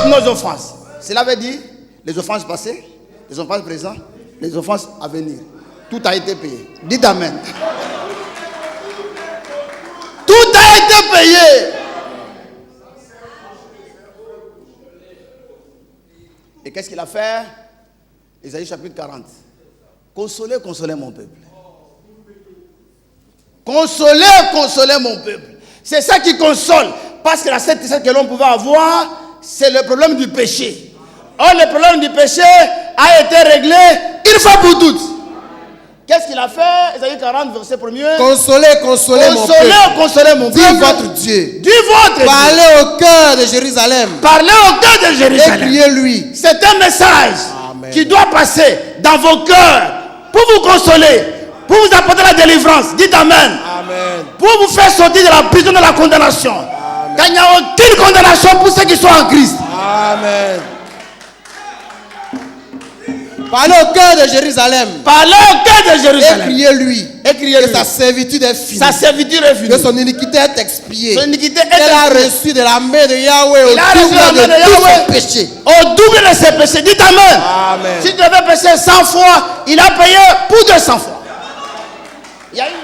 nos offenses. Cela veut dire les offenses passées, les offenses présentes, les offenses à venir. Tout a été payé. Dites Amen. Tout a été payé. Et qu'est-ce qu'il a fait? Isaïe chapitre 40. Consolez, consolez mon peuple. Consolez mon peuple. C'est ça qui console. Parce que la seule tristesse que l'on pouvait avoir, c'est le problème du péché. Or, le problème du péché a été réglé une fois pour toutes. Qu'est-ce qu'il a fait? Ésaïe 40, verset 1er. Consolez, consolez mon peuple. Consolez mon Dis peuple. votre Dieu. Dis votre Dieu. Parlez au cœur de Jérusalem. Parlez au cœur de Jérusalem. Et criez-lui. C'est un message Amen. qui doit passer dans vos cœurs pour vous consoler, pour vous apporter la délivrance. Dites Amen. Amen. Pour vous faire sortir de la prison de la condamnation. Car il n'y a aucune condamnation pour ceux qui sont en Christ. Amen. Parlez au cœur de Jérusalem. Parlez au cœur de Et Jérusalem. criez-lui. Et criez-lui. Que sa servitude est finie. Sa servitude est finie. Que son iniquité est expiée. Son iniquité est Qu'elle a expiée. reçu de la main de Yahweh Il a reçu de la main de au double de tous Yahweh ses péchés. au double de ses péchés. Dites Amen. Amen. Si tu devais pécher 100 fois, il a payé pour 200 fois. Il y a une image.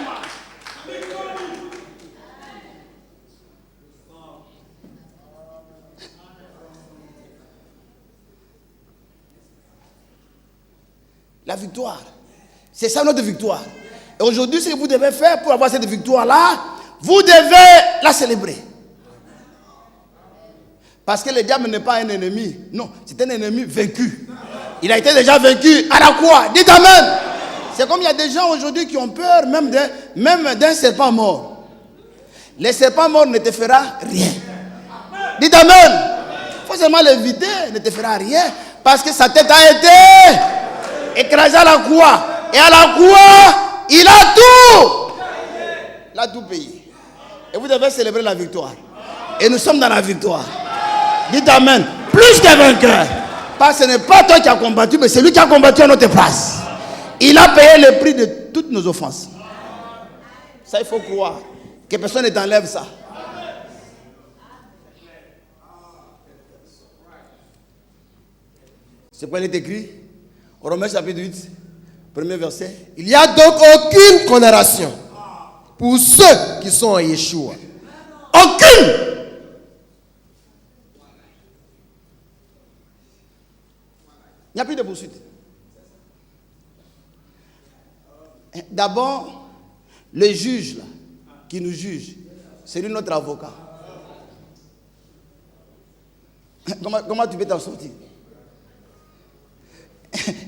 La victoire. C'est ça notre victoire. Et aujourd'hui, ce que vous devez faire pour avoir cette victoire-là, vous devez la célébrer. Parce que le diable n'est pas un ennemi. Non, c'est un ennemi vaincu. Il a été déjà vaincu à la croix. Dites Amen. C'est comme il y a des gens aujourd'hui qui ont peur même d'un serpent mort. Le serpent mort ne te fera rien. Dites Amen. Il faut seulement l'éviter, ne te fera rien. Parce que sa tête a été écrasé à la croix. Et à la croix, il a tout. Il a tout payé. Et vous devez célébrer la victoire. Et nous sommes dans la victoire. Dites Amen. Plus que vainqueur. Parce que ce n'est pas toi qui as combattu, mais c'est lui qui a combattu à notre place. Il a payé le prix de toutes nos offenses. Ça, il faut croire. Que personne ne t'enlève ça. C'est quoi il est écrit? Romains chapitre 8, premier verset. Il n'y a donc aucune condamnation pour ceux qui sont en Yeshua. Aucune. Il n'y a plus de poursuite. D'abord, le juge là, qui nous juge, c'est lui notre avocat. Comment tu peux t'en sortir?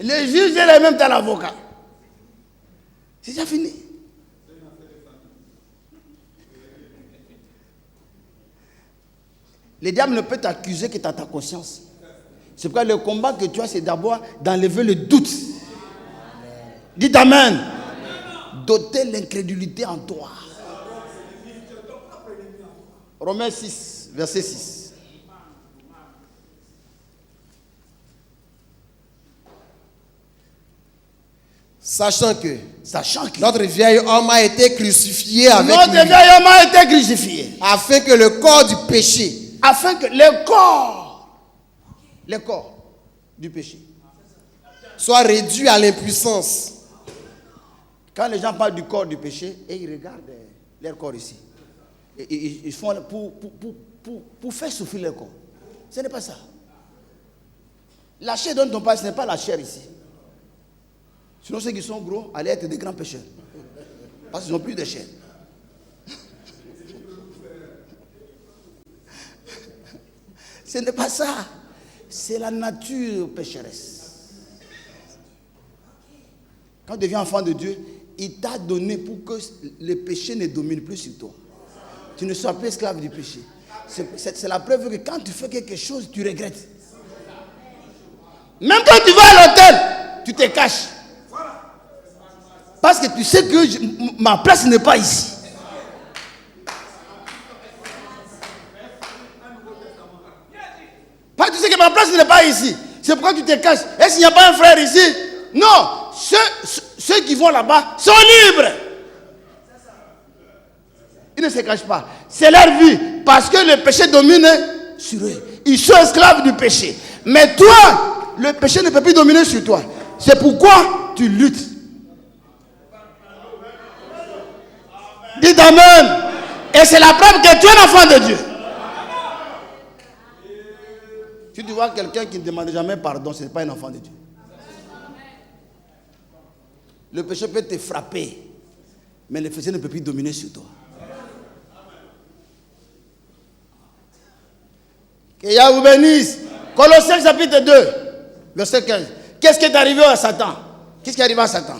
Le juge est même temps l'avocat. C'est déjà fini. Le diable ne peut t'accuser que dans ta conscience. C'est pourquoi le combat que tu as, c'est d'abord d'enlever le doute. Dites Amen. Doter l'incrédulité en toi. Romains 6, verset 6. Sachant que notre vieil homme a été crucifié avec lui. Notre vieil homme a été crucifié. Afin que le corps du péché. Afin que le corps du péché soit réduit à l'impuissance. Quand les gens parlent du corps du péché, et ils regardent leur corps ici. Et ils font pour faire souffrir leur corps. Ce n'est pas ça. La chair dont on parle, ce n'est pas la chair ici. Sinon, ceux qui sont gros allaient être des grands pécheurs. Parce qu'ils n'ont plus de chair. Ce n'est pas ça. C'est la nature pécheresse. Quand tu deviens enfant de Dieu, il t'a donné pour que le péché ne domine plus sur toi. Tu ne sois plus esclave du péché. C'est la preuve que quand tu fais quelque chose, tu regrettes. Même quand tu vas à l'hôtel, tu te caches. Parce que tu sais que ma place n'est pas ici. Parce que tu sais que ma place n'est pas ici. C'est pourquoi tu te caches. Est-ce qu'il n'y a pas un frère ici? Non. Ceux qui vont là-bas sont libres. Ils ne se cachent pas. C'est leur vie. Parce que le péché domine sur eux. Ils sont esclaves du péché. Mais toi, le péché ne peut plus dominer sur toi. C'est pourquoi tu luttes. Dites Amen. Et c'est la preuve que tu es un enfant de Dieu. Si tu vois quelqu'un qui ne demande jamais pardon, ce n'est pas un enfant de Dieu. Le péché peut te frapper, mais le péché ne peut plus dominer sur toi. Que Yahweh vous bénisse. Colossiens chapitre 2, verset 15. Qu'est-ce qui est arrivé à Satan? Qu'est-ce qui est arrivé à Satan?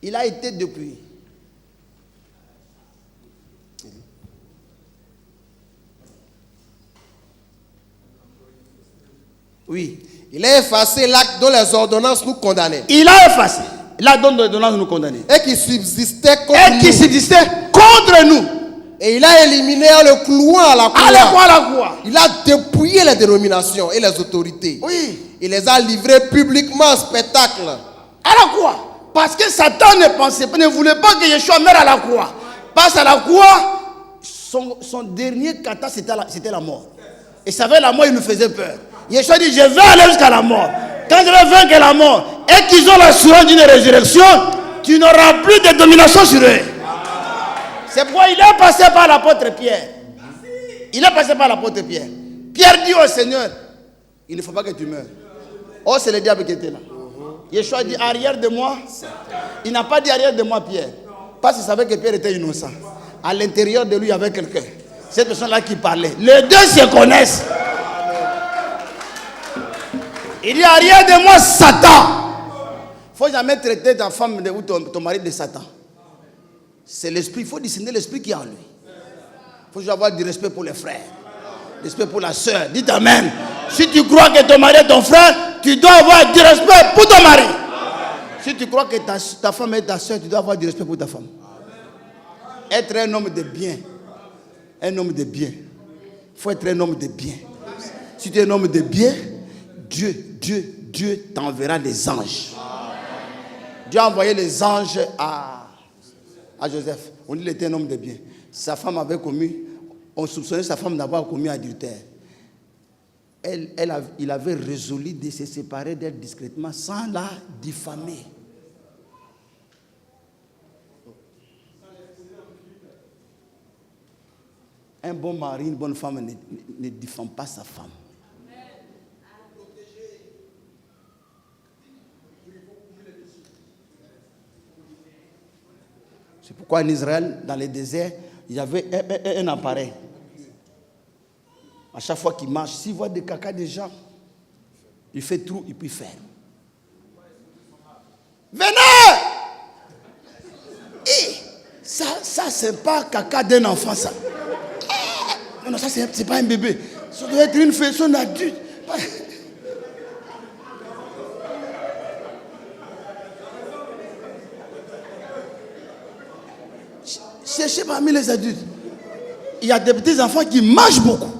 Il a été depuis. Oui. Il a effacé l'acte dont les ordonnances nous condamnaient. Il a effacé l'acte dont les ordonnances nous condamnaient. Et qui subsistait contre nous. Et il a éliminé en le clouant à la croix. Il a dépouillé les dénominations et les autorités. Oui. Il les a livrés publiquement en spectacle. À la croix. Parce que Satan ne voulait pas que Yeshua meure à la croix. Parce qu'à la croix, son dernier kata, c'était la mort. Et savait la mort, il nous faisait peur. Yeshua dit, je vais aller jusqu'à la mort. Quand je vais vaincre la mort et qu'ils ont l'assurance d'une résurrection, tu n'auras plus de domination sur eux. C'est pourquoi il est passé par l'apôtre Pierre. Il est passé par l'apôtre Pierre. Pierre dit au Seigneur, il ne faut pas que tu meurs. Oh, c'est le diable qui était là. Yeshua dit, arrière de moi. Il n'a pas dit arrière de moi, Pierre. Parce qu'il savait que Pierre était innocent. À l'intérieur de lui, il y avait quelqu'un. Cette personne-là qui parlait. Les deux se connaissent. Il dit, arrière de moi, Satan. Il ne faut jamais traiter ta femme ou ton mari de Satan. C'est l'esprit, il faut discerner l'esprit qui est en lui. Il faut avoir du respect pour les frères, du respect pour la soeur. Dites amen. Si tu crois que ton mari est ton frère, tu dois avoir du respect pour ton mari. Si tu crois que ta femme est ta soeur, tu dois avoir du respect pour ta femme. Être un homme de bien. Un homme de bien. Il faut être un homme de bien. Si tu es un homme de bien, Dieu t'enverra des anges. Dieu a envoyé les anges à Joseph. On dit qu'il était un homme de bien. Sa femme avait commis, on soupçonnait sa femme d'avoir commis adultère. Il avait résolu de se séparer d'elle discrètement sans la diffamer. Un bon mari, une bonne femme ne diffame pas sa femme. C'est pourquoi en Israël, dans les déserts, il y avait un appareil. À chaque fois qu'il marche, s'il voit des caca des gens, il fait trou et puis ferme. Venez! Et ça c'est pas caca d'un enfant, ça. Non, ça c'est pas un bébé. Ça doit être une personne adulte. Cherchez parmi les adultes. Il y a des petits enfants qui mangent beaucoup.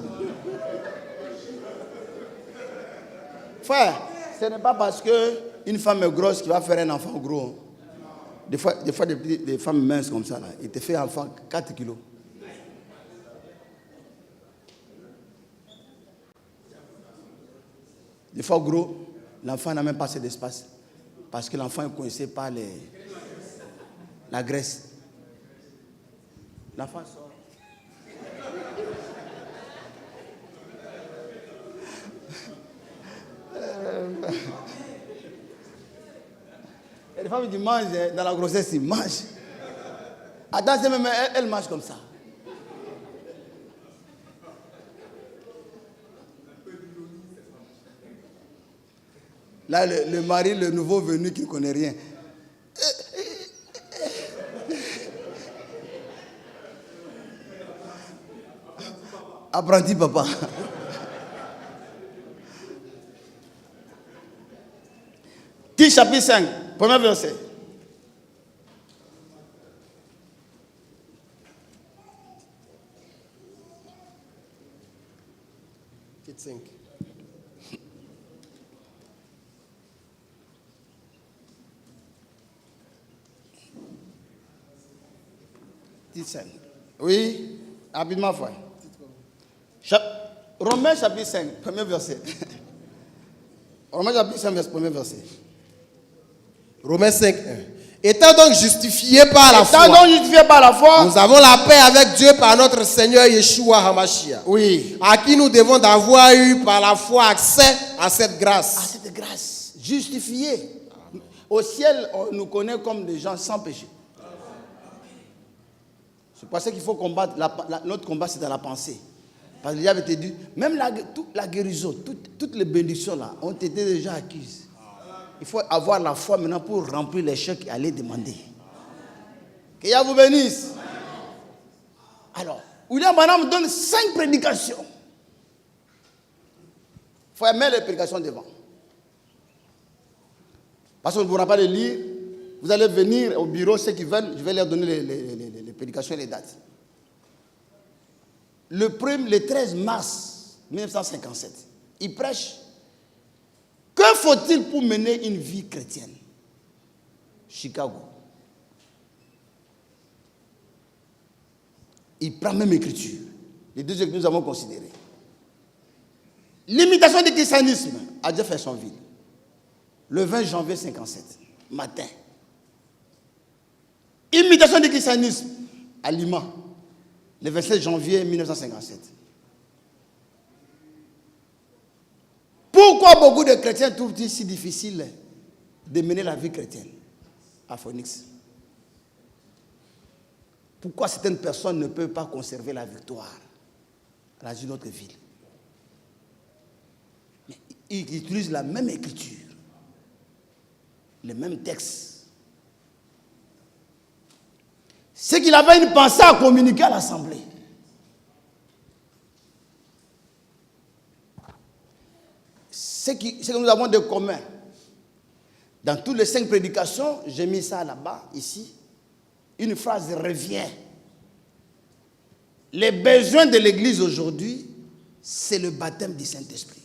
Frère, ce n'est pas parce qu'une femme est grosse qui va faire un enfant gros. Des fois des femmes minces comme ça, là, il te fait un enfant 4 kilos. Des fois gros, l'enfant n'a même pas assez d'espace. Parce que l'enfant est coincé par la graisse. L'enfant sort. Les femmes qui mangent dans la grossesse, ils mangent. Attends, même elle mange comme ça. Là, le mari, le nouveau venu qui ne connaît rien. Apprenti papa. Tite chapitre 5, premier verset. Tite 5. Tite 5. Oui, rapidement, frère. Romains chapitre 5, premier verset. Romains chapitre 5, premier verset. Romains 5, 1. Étant donc justifiés par la foi, nous avons la paix avec Dieu par notre Seigneur Yeshua HaMashiach. Oui. À qui nous devons d'avoir eu par la foi accès à cette grâce. À cette grâce. Justifiés. Au ciel, on nous connaît comme des gens sans péché. C'est pour ça qu'il faut combattre. Notre combat, c'est dans la pensée. Parce que Dieu avait dit, même la guérison, toutes les bénédictions là, ont été déjà acquises. Il faut avoir la foi maintenant pour remplir les chèques et aller demander. Que Yahweh vous bénisse. Alors, William Branham donne 5 prédications. Il faut mettre les prédications devant. Parce qu'on ne pourra pas les lire. Vous allez venir au bureau, ceux qui veulent, je vais leur donner les prédications et les dates. Le 13 mars 1957, il prêche. Que faut-il pour mener une vie chrétienne? Chicago. Il prend même écriture. Les deux que nous avons considérés. L'imitation du christianisme à Jeffersonville. Le 20 janvier 57, matin. Imitation du christianisme à Lima. Le 27 janvier 1957. Pourquoi beaucoup de chrétiens trouvent-ils si difficile de mener la vie chrétienne à Phoenix? Pourquoi certaines personnes ne peuvent pas conserver la victoire dans une autre ville? Ils utilisent la même écriture, les mêmes textes. C'est qu'il avait une pensée à communiquer à l'Assemblée. Ce que nous avons de commun, dans toutes les 5 prédications, j'ai mis ça là-bas, ici, une phrase revient. Les besoins de l'Église aujourd'hui, c'est le baptême du Saint-Esprit.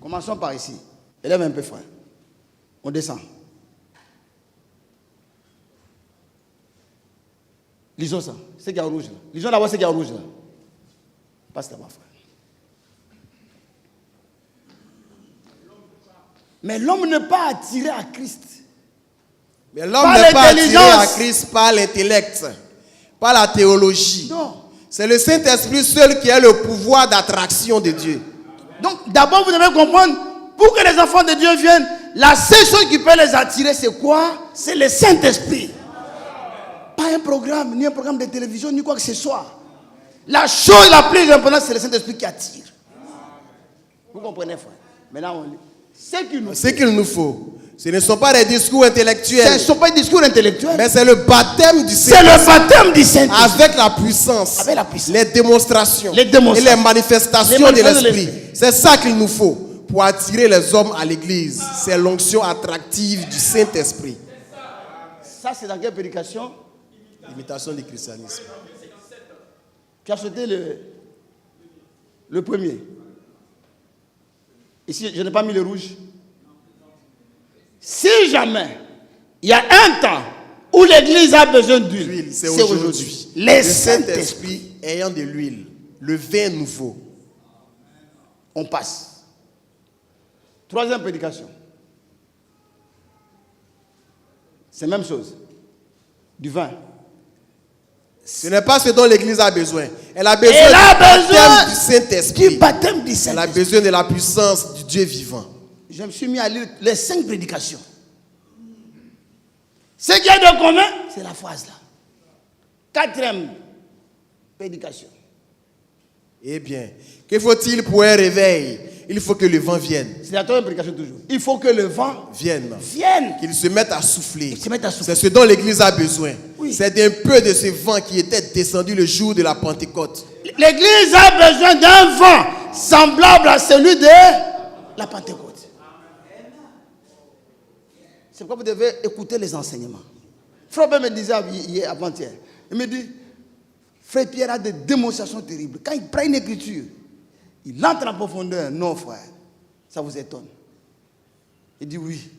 Commençons par ici. Élève un peu, frère. On descend. Lisons ça. C'est qui est en rouge là. Lisons d'abord ce qui est en rouge là. Passe là-bas, frère. Mais l'homme n'est pas attiré à Christ. Mais l'homme n'est pas attiré à Christ par l'intellect, par la théologie. Non. C'est le Saint-Esprit seul qui a le pouvoir d'attraction de Dieu. Donc d'abord vous devez comprendre, pour que les enfants de Dieu viennent, la seule chose qui peut les attirer, c'est quoi? C'est le Saint-Esprit. Pas un programme, ni un programme de télévision, ni quoi que ce soit. La chose la plus importante, c'est le Saint-Esprit qui attire. Vous comprenez, frère? Maintenant, on lit. Ce qu'il nous faut, ce ne sont pas des discours intellectuels. Ce ne sont pas des discours intellectuels. Mais c'est le baptême du Saint-Esprit. C'est le baptême du Saint-Esprit. Avec la puissance. Avec la puissance. Les démonstrations. Et les manifestations de l'Esprit. C'est ça qu'il nous faut pour attirer les hommes à l'église. C'est l'onction attractive du Saint-Esprit. Ça, c'est dans quelle prédication? L'imitation du christianisme. Qui a sauté le premier? Ici, je n'ai pas mis le rouge. Si jamais il y a un temps où l'église a besoin d'huile, c'est aujourd'hui. Le Saint-Esprit ayant de l'huile, le vin nouveau. On passe. 3e prédication. C'est la même chose. Du vin. Ce n'est pas ce dont l'église a besoin. Elle a besoin du baptême du Saint-Esprit. Elle a besoin de la puissance du Dieu vivant. Je me suis mis à lire les 5 prédications. Ce qu'il y a de commun, c'est la phrase là. 4e prédication. Eh bien, que faut-il pour un réveil? Il faut que le vent vienne. C'est la 3e prédication toujours. Il faut que le vent vienne. Qu'il se mette à souffler. C'est ce dont l'église a besoin. Oui. C'est un peu de ce vent qui était descendu le jour de la Pentecôte. L'église a besoin d'un vent semblable à celui de la Pentecôte. C'est pourquoi vous devez écouter les enseignements. Frère me disait hier, avant-hier, il me dit, Frère Pierre a des démonstrations terribles. Quand il prend une écriture, il entre en profondeur. Non, frère, ça vous étonne. Il dit oui,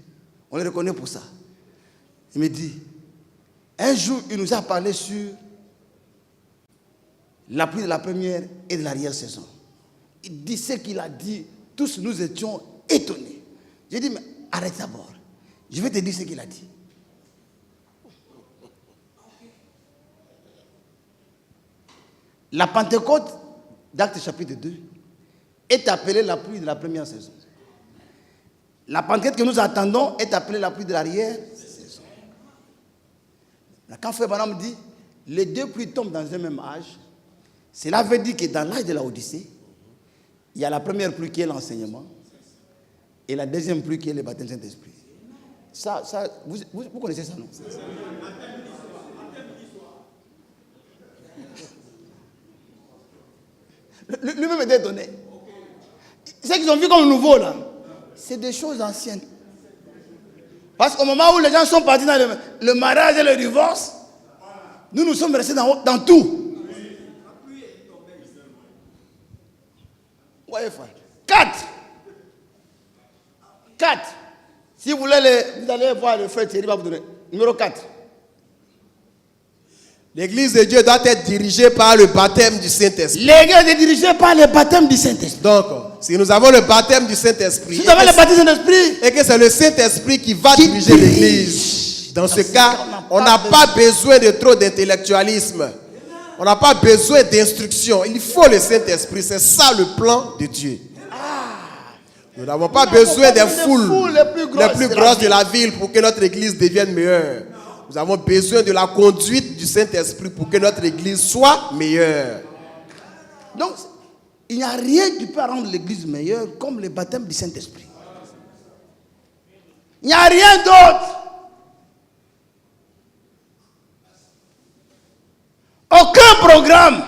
on le reconnaît pour ça. Il me dit, un jour, il nous a parlé sur la pluie de la première et de l'arrière-saison. Il dit ce qu'il a dit, tous nous étions étonnés. J'ai dit, mais arrête d'abord. Je vais te dire ce qu'il a dit. La Pentecôte, d'Actes chapitre 2, est appelée la pluie de la première saison. La Pentecôte que nous attendons est appelée la pluie de l'arrière-saison. Quand Frère Branham dit, les 2 pluies tombent dans un même âge, cela veut dire que dans l'âge de la Odyssée, il y a la première pluie qui est l'enseignement et la deuxième pluie qui est le baptême du Saint-Esprit. Ça, vous connaissez ça, non? Lui-même était étonné. Ce qu'ils ont vu comme nouveau, là, c'est des choses anciennes. Parce qu'au moment où les gens sont partis dans le mariage et le divorce, nous sommes restés dans tout. Ouais, frère. 4. Si vous voulez, vous allez voir le frère Thierry va vous donner. Numéro 4. L'église de Dieu doit être dirigée par le baptême du Saint-Esprit. L'église est dirigée par le baptême du Saint-Esprit. Donc, si nous avons le baptême du Saint-Esprit, si vous avez le baptême du Saint-Esprit, et que c'est le Saint-Esprit qui va diriger l'église, dans ce cas, on n'a pas besoin de trop d'intellectualisme. On n'a pas besoin d'instruction. Il faut le Saint-Esprit. C'est ça le plan de Dieu. Nous n'avons pas besoin des foules les plus grosses de la ville pour que notre église devienne meilleure. Nous avons besoin de la conduite du Saint-Esprit pour que notre église soit meilleure. Donc, il n'y a rien qui peut rendre l'église meilleure comme le baptême du Saint-Esprit. Il n'y a rien d'autre. Aucun programme.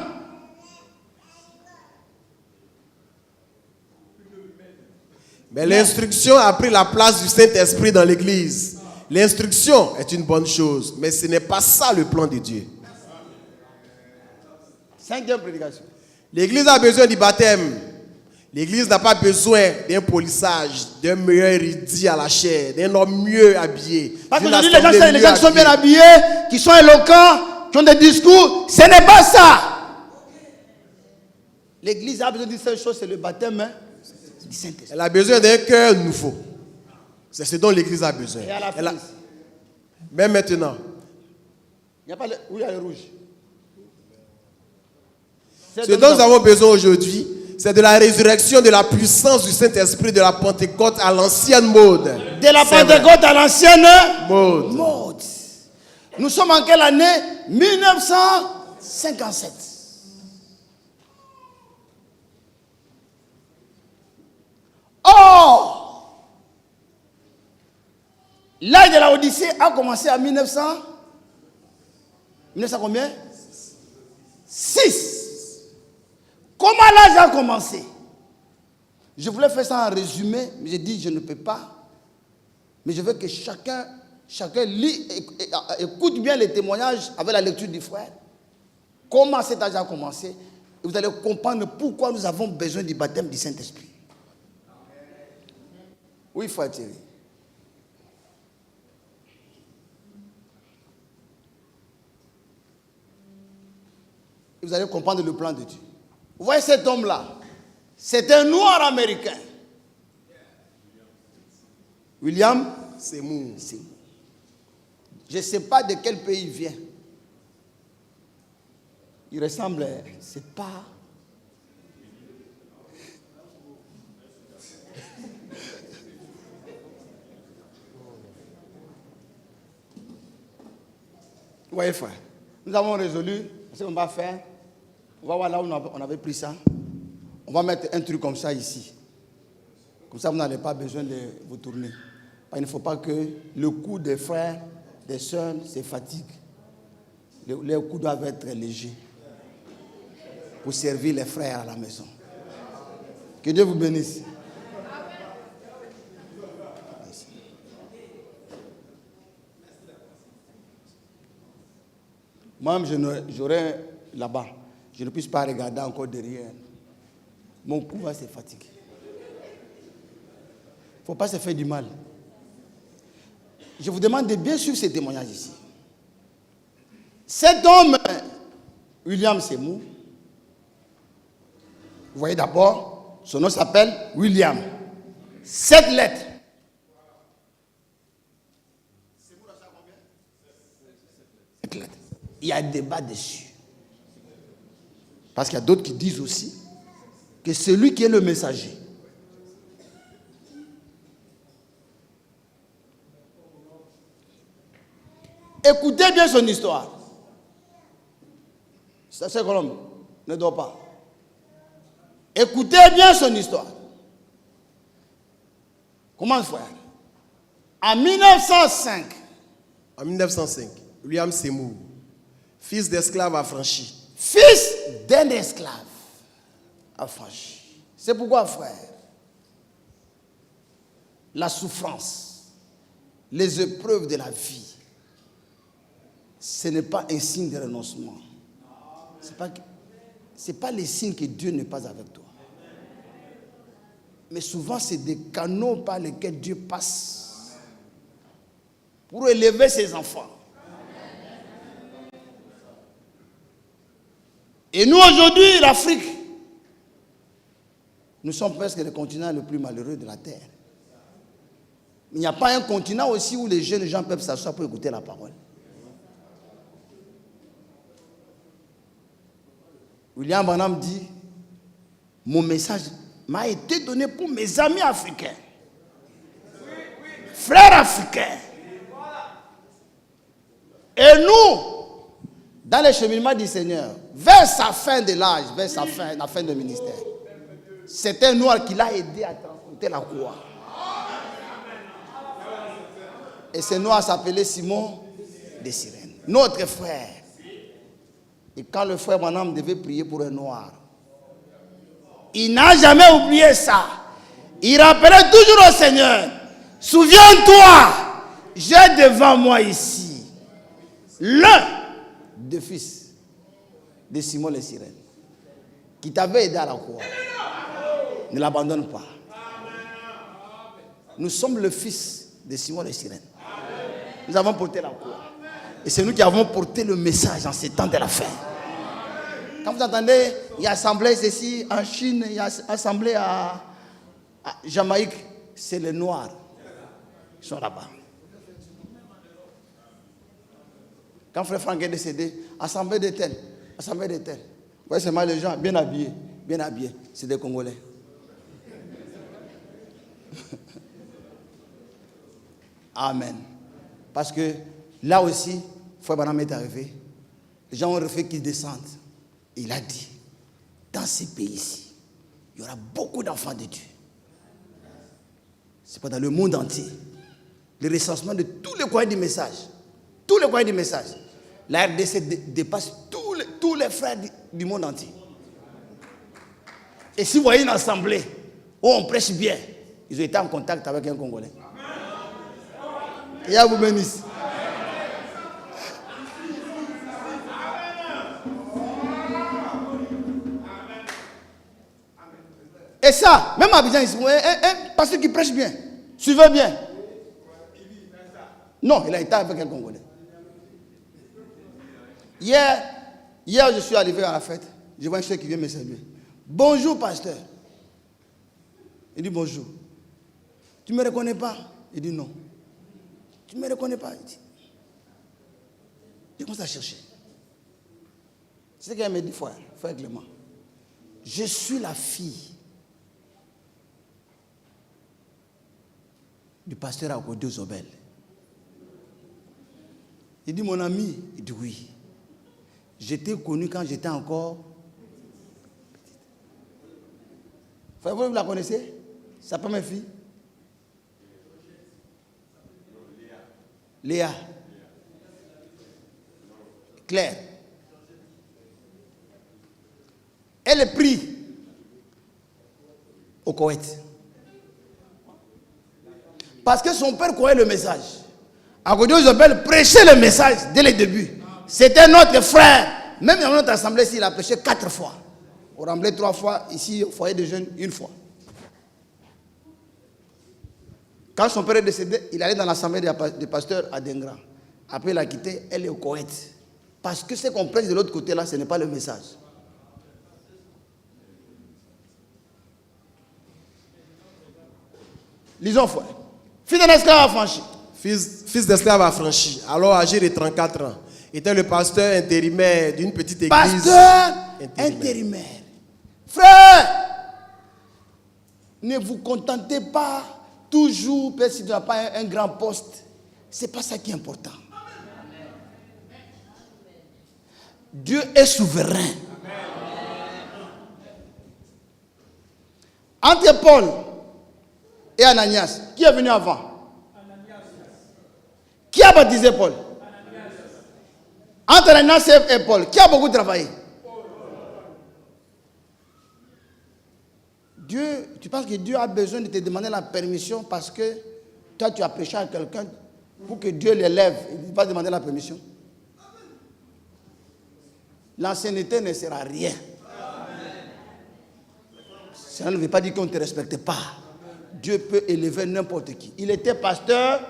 Mais l'instruction a pris la place du Saint-Esprit dans l'église. L'instruction est une bonne chose, mais ce n'est pas ça le plan de Dieu. 5e prédication. L'église a besoin du baptême. L'église n'a pas besoin d'un polissage, d'un meilleur érudit à la chair, d'un homme mieux habillé. Parce qu'aujourd'hui, les gens qui sont bien habillés, qui sont éloquents, qui ont des discours, ce n'est pas ça. L'église a besoin d'une seule chose, c'est le baptême du Saint-Esprit. Elle a besoin d'un cœur nouveau. C'est ce dont l'église a besoin. Et à la fin, même maintenant. Il n'y a pas où il y a le rouge. Ce dont nous avons besoin aujourd'hui, c'est de la résurrection de la puissance du Saint-Esprit de la Pentecôte à l'ancienne mode. De la Pentecôte à l'ancienne mode. Nous sommes en quelle année? 1957. Or, l'âge de la Odyssée a commencé en 1900 combien? 6. Comment l'âge a commencé? Je voulais faire ça en résumé, mais j'ai dit je ne peux pas. Mais je veux que chacun lit, écoute bien les témoignages avec la lecture du frère. Comment cet âge a commencé? Et vous allez comprendre pourquoi nous avons besoin du baptême du Saint-Esprit. Oui, frère Thierry. Et vous allez comprendre le plan de Dieu. Vous voyez cet homme-là, c'est un noir américain. William Seymour. Je ne sais pas de quel pays il vient. Il ressemble, c'est pas... Vous voyez, frère, nous avons résolu ce qu'on va faire. On va voir là où on avait pris ça. On va mettre un truc comme ça ici. Comme ça, vous n'avez pas besoin de vous tourner. Il ne faut pas que le cou des frères, des sœurs, se fatigue. Les coups doivent être légers pour servir les frères à la maison. Que Dieu vous bénisse. Moi-même, j'aurais là-bas. Je ne puisse pas regarder encore derrière. Mon cou va se fatiguer. Il ne faut pas se faire du mal. Je vous demande de bien suivre ces témoignages ici. Cet homme, William Seymour, vous voyez d'abord, son nom s'appelle William. 7 lettres. Il y a un débat dessus. Parce qu'il y a d'autres qui disent aussi que c'est lui qui est le messager. Écoutez bien son histoire. C'est que l'homme ne dort pas. Écoutez bien son histoire. Comment, frère? En 1905, En 1905, William Seymour, fils d'esclave affranchi. fils d'un esclave affranchi. C'est pourquoi, frère, la souffrance, les épreuves de la vie, ce n'est pas un signe de renoncement. Ce n'est pas le signe que Dieu n'est pas avec toi. Mais souvent, c'est des canaux par lesquels Dieu passe pour élever ses enfants. Et nous, aujourd'hui, l'Afrique, nous sommes presque le continent le plus malheureux de la terre. Mais il n'y a pas un continent aussi où les jeunes gens peuvent s'asseoir pour écouter la parole. William Branham dit, mon message m'a été donné pour mes amis africains, frères africains. Et nous, dans le cheminement du Seigneur, vers sa fin de l'âge, vers la fin du ministère, c'est un noir qui l'a aidé à transporter la croix. Et ce noir s'appelait Simon de Cyrène, notre frère. Et quand le frère Branham devait prier pour un noir, il n'a jamais oublié ça. Il rappelait toujours au Seigneur, souviens-toi, j'ai devant moi ici l'un des fils de Simon de Cyrène qui t'avait aidé à la croix. Ne l'abandonne pas. Nous sommes le fils de Simon de Cyrène. Nous avons porté la croix. Et c'est nous qui avons porté le message en ces temps de la fin. Quand vous entendez, il y a assemblée ici en Chine, il y a assemblée à Jamaïque, c'est les Noirs. Ils sont là-bas. Quand frère Franck est décédé, assemblée de tel, assemblée de tel. Vous voyez seulement les gens bien habillés, c'est des Congolais. Amen. Parce que là aussi, frère Branham est arrivé. Les gens ont refait qu'ils descendent. Il a dit, dans ces pays-ci, il y aura beaucoup d'enfants de Dieu. C'est pas dans le monde entier. Le recensement de tous les coins du message. Tous les coins du message. La RDC dépasse tous les frères du monde entier. Et si vous voyez une assemblée où on prêche bien, ils ont été en contact avec un Congolais. Et à vous bénisse. Et ça, même à Abidjan, un pasteur qui prêche bien, suivez bien. Non, il a été avec un Congolais. Hier, je suis arrivé à la fête. Je vois un chef qui vient me saluer. Bonjour, pasteur. Il dit bonjour. Tu ne me reconnais pas? Il dit non. Tu ne me reconnais pas? Il dit. Je commence à chercher. C'est ce qu'elle me dit, frère Clément. Je suis la fille du pasteur Akodé Zobel. Il dit, mon ami, il dit oui. J'étais connu quand j'étais encore petite. Frère, vous la connaissez? Ça pas ma fille? Léa. Claire. Elle est prise au Koweït. Parce que son père croyait le message. Akodé Zobel prêchait le message dès le début. C'était notre frère. Même dans notre assemblée, il a prêché 4 fois. Au Remblai 3 fois, ici au foyer des jeunes 1 fois. Quand son père est décédé, il allait dans l'assemblée des pasteurs à Dengra. Après, il a quitté, elle est au Koweït. Parce que ce qu'on prêche de l'autre côté là, ce n'est pas le message. Lisons, frère. Fils d'un esclave affranchi. Fils d'esclave affranchi, alors âgé de 34 ans, était le pasteur intérimaire d'une petite église. Pasteur intérimaire. Frère, ne vous contentez pas toujours, parce qu'il n'y a pas un grand poste. Ce n'est pas ça qui est important. Dieu est souverain. Entre Paul et Ananias, qui est venu avant? Qui a baptisé Paul? Entre Ananias et Paul, qui a beaucoup travaillé? Dieu, tu penses que Dieu a besoin de te demander la permission parce que toi tu as prêché à quelqu'un pour que Dieu l'élève? Il ne va pas demander la permission. L'ancienneté ne sert à rien. Cela ne veut pas dire qu'on ne te respecte pas. Dieu peut élever n'importe qui. Il était pasteur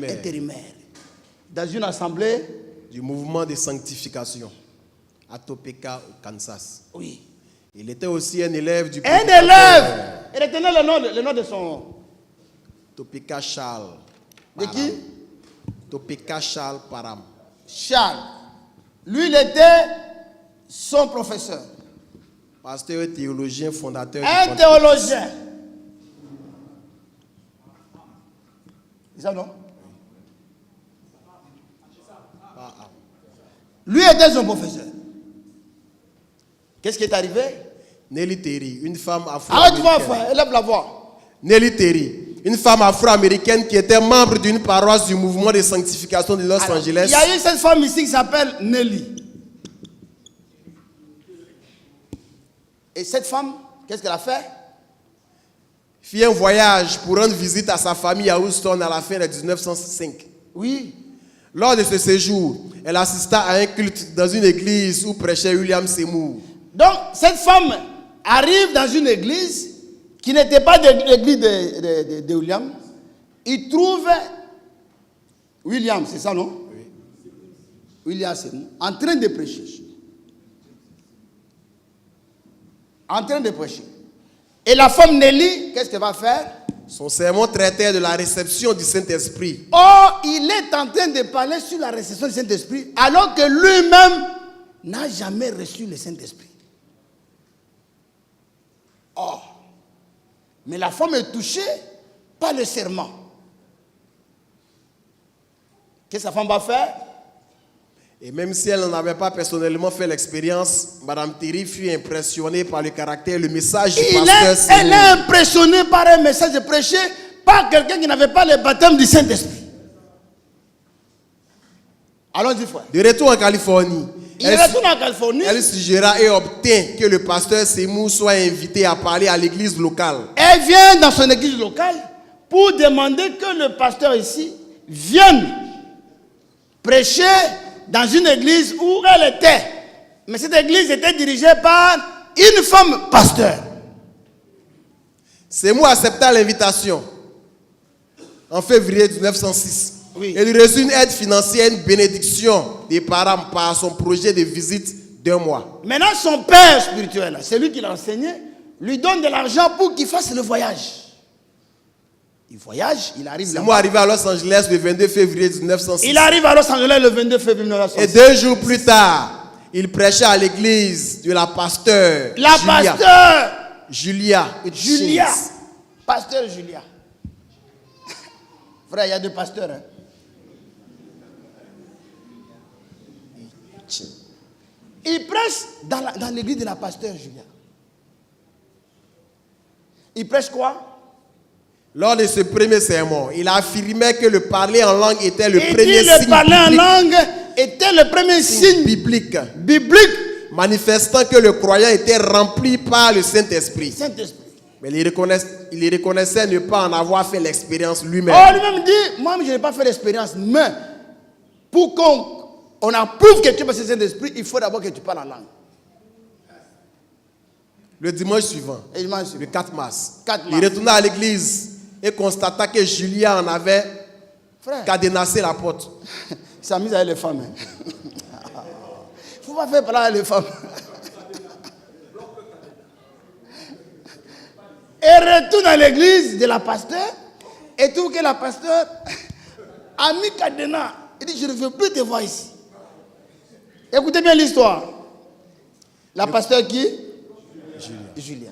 intérimaire. Dans une assemblée du mouvement de sanctification à Topeka, au Kansas. Oui. Il était aussi un élève du Un élève. Il retenait le nom de son... Topeka Charles. De Param. qui? Topeka Charles Param. Charles. Lui, il était son professeur. Pasteur et théologien fondateur. Un théologien. C'est ça, non? Lui était son professeur. Qu'est-ce qui est arrivé? Nelly Terry, une femme Arrête-toi, afro-américaine. frère, élève la voix. Nelly Terry, une femme afro-américaine qui était membre d'une paroisse du mouvement de sanctification de Los Alors, Angeles. il y a eu cette femme ici qui s'appelle Nelly. Et cette femme, qu'est-ce qu'elle a fait? Fit un voyage pour rendre visite à sa famille à Houston à la fin de 1905. Oui. Lors de ce séjour, elle assista à un culte dans une église où prêchait William Seymour. Donc, cette femme arrive dans une église qui n'était pas l'église de William. Il trouve William, c'est ça, non? Oui. William Seymour, en train de prêcher. En train de prêcher. Et la femme Nelly, qu'est-ce qu'elle va faire? Son sermon traitait de la réception du Saint-Esprit. Or, il est en train de parler sur la réception du Saint-Esprit, alors que lui-même n'a jamais reçu le Saint-Esprit. Or, mais la femme est touchée par le serment. Qu'est-ce que sa femme va faire? Et même si elle n'en avait pas personnellement fait l'expérience, Madame Terry fut impressionnée par le caractère et le message du pasteur Elle est impressionnée par un message prêché par quelqu'un qui n'avait pas le baptême du Saint-Esprit. Allons-y, frère. De retour en Californie, Il retourne en Californie. elle suggéra et obtint que le pasteur Seymour soit invité à parler à l'église locale. Elle vient dans son église locale pour demander que le pasteur ici vienne prêcher dans une église où elle était. Mais cette église était dirigée par une femme pasteur. Seymour accepta l'invitation en février 1906. Oui. Il reçut une aide financière, une bénédiction des parents par son projet de visite d'1 mois. Maintenant, son père spirituel, celui qui l'a enseigné, lui donne de l'argent pour qu'il fasse le voyage. Il voyage, il arrive Seymour arrivé à Los Angeles le 22 février 1906. Il arrive à Los Angeles le 22 février 1906. Et 2 jours plus tard, il prêchait à l'église de la pasteur Julia. Pasteur Julia. Frère, il y a 2 pasteurs. Hein? Il prêche dans l'église de la pasteur Julia. Il prêche quoi? Lors de ce premier sermon, il affirmait que le parler en langue était le premier le signe parler en biblique, langue était le premier signe biblique, manifestant que le croyant était rempli par le Saint-Esprit. Saint-Esprit. Mais il reconnaissait ne pas en avoir fait l'expérience lui-même. Oh, lui-même dit, moi je n'ai pas fait l'expérience, mais pour qu'on approuve que tu passes le Saint-Esprit, il faut d'abord que tu parles en langue. Le dimanche suivant, le 4 mars, 4 mars. il retourna à l'église et constata que Julia en avait cadenassé la porte. Il s'amuse avec les femmes. Il ne faut pas faire parler avec les femmes. Et retourne à l'église de la pasteur et trouve que la pasteur a mis cadenas. Il dit, je ne veux plus te voir ici. Écoutez bien l'histoire. La pasteur qui? Julia.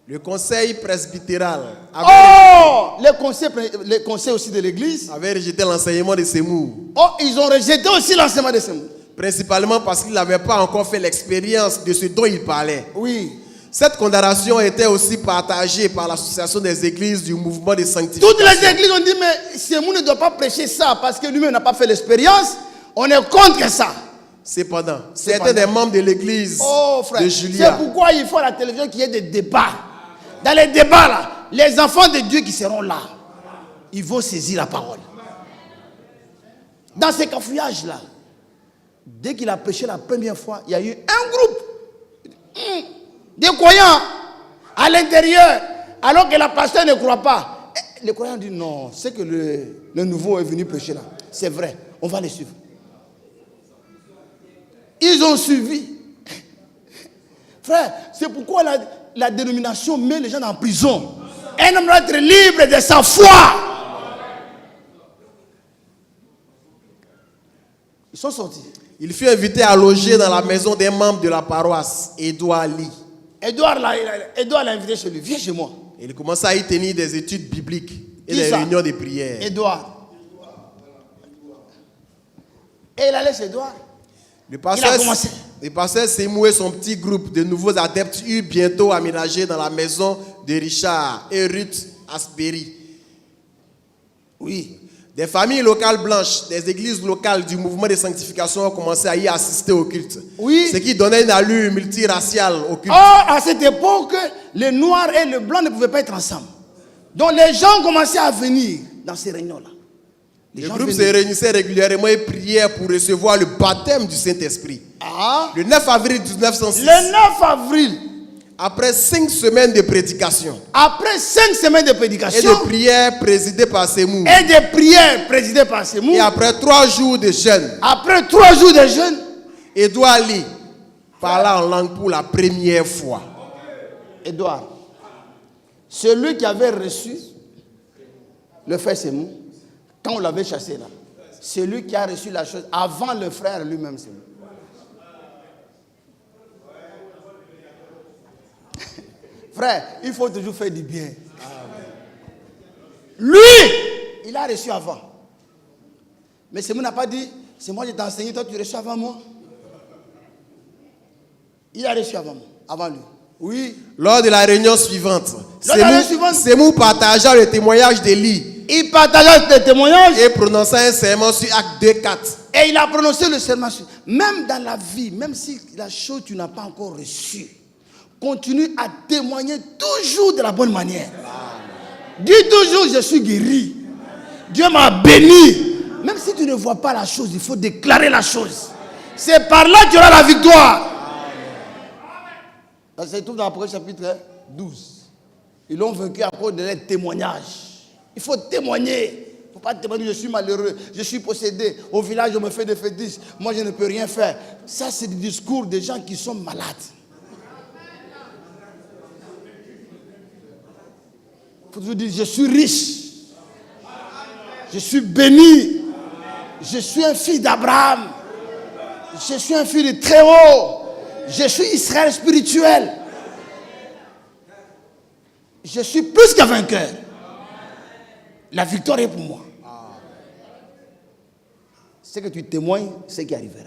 Le conseil presbytéral le conseil aussi de l'église avait rejeté l'enseignement de Seymour. Oh, ils ont rejeté aussi l'enseignement de Seymour. Principalement parce qu'il n'avait pas encore fait l'expérience de ce dont il parlait. Oui. Cette condamnation était aussi partagée par l'association des églises du mouvement de sanctification. Toutes les églises ont dit, mais Sémou ne doit pas prêcher ça parce que lui-même n'a pas fait l'expérience. On est contre ça. Cependant, certains des membres de l'église frère, de Julia. c'est pourquoi il faut à la télévision qu'il y ait des débats. Dans les débats, là, les enfants de Dieu qui seront là, ils vont saisir la parole. Dans ces cafouillages-là, dès qu'il a prêché la première fois, il y a eu un groupe des croyants à l'intérieur, alors que la pasteur ne croit pas. Les croyants disent non, c'est que le nouveau est venu prêcher là. C'est vrai, on va les suivre. Ils ont suivi. Frère, c'est pourquoi la dénomination met les gens en prison. Un homme doit être libre de sa foi. Ils sont sortis. Il fut invité à loger dans la maison d'un membre de la paroisse, Edouard Lee. Edouard l'a invité chez lui. Viens chez moi. Il commença à y tenir des études bibliques et Qui des ça? réunions de prière. Edouard. Et il allait chez Edouard. Le pasteur Sémou et son petit groupe de nouveaux adeptes eurent bientôt aménagé dans la maison de Richard et Ruth Asbury. Oui. Des familles locales blanches, des églises locales du mouvement de sanctification ont commencé à y assister au culte. Oui. Ce qui donnait une allure multiraciale au culte. Or, à cette époque, les noirs et les blancs ne pouvaient pas être ensemble. Donc les gens commençaient à venir dans ces réunions-là. Le groupe se réunissait régulièrement et priait pour recevoir le baptême du Saint-Esprit. Le 9 avril 1906. Le 9 avril. Après 5 semaines de prédication. Après 5 semaines de prédication. Et de prières présidées par Sémou. Et de prières présidées par Sémou. Et après 3 jours de jeûne. Après 3 jours de jeûne. Edouard Lee parla en langue pour la première fois. Edouard, celui qui avait reçu le frère Sémou, quand on l'avait chassé là, celui qui a reçu la chose avant le frère lui-même Sémou. Frère, il faut toujours faire du bien. Lui, il a reçu avant. Mais Sémou n'a pas dit, c'est moi qui t'ai enseigné, toi tu reçois avant moi. Il a reçu avant lui. Oui. Lors de la réunion suivante, Sémou partagea le témoignage d'Élie. Il partagea le témoignage et prononça un serment sur Acte 2:4. Et il a prononcé le serment sur. Même dans la vie, même si la chose tu n'as pas encore reçue, continue à témoigner toujours de la bonne manière. Dis toujours, je suis guéri. Dieu m'a béni. Même si tu ne vois pas la chose, il faut déclarer la chose. C'est par là que tu auras la victoire. Ça se trouve dans l'Apocalypse chapitre 12. Ils l'ont vaincu à cause de leur témoignage. Il faut témoigner. Il ne faut pas témoigner, je suis malheureux, je suis possédé. Au village, on me fait des fétiches. Moi, je ne peux rien faire. Ça, c'est des discours des gens qui sont malades. Il faut toujours dire, je suis riche. Je suis béni. Je suis un fils d'Abraham. Je suis un fils de très haut. Je suis Israël spirituel. Je suis plus qu'un vainqueur. La victoire est pour moi. Ce que tu témoignes, c'est ce qui arrivera.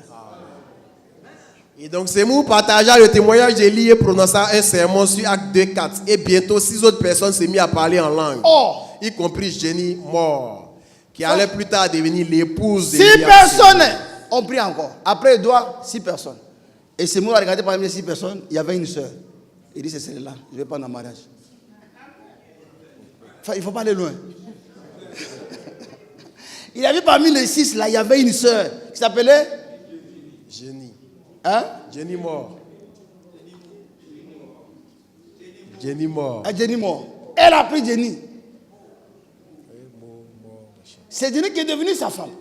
Et donc Sémou partagea le témoignage d'Élie et prononça un sermon sur Acte 2:4. Et bientôt 6 autres personnes se mirent à parler en langue. Y compris Jenny Moore, qui allait plus tard devenir l'épouse de 6 personnes ont pris encore. Après Edouard, 6 personnes. Et Sémou a regardé parmi les 6 personnes, il y avait une sœur. Il dit, c'est celle-là, je ne vais pas en mariage. Enfin, il ne faut pas aller loin. Il a vu parmi les 6 là, il y avait une sœur qui s'appelait Jenny. Hein? Jenny Moore. Jenny Moore. Jenny Moore. Elle a pris Jenny. C'est Jenny qui est devenue sa femme.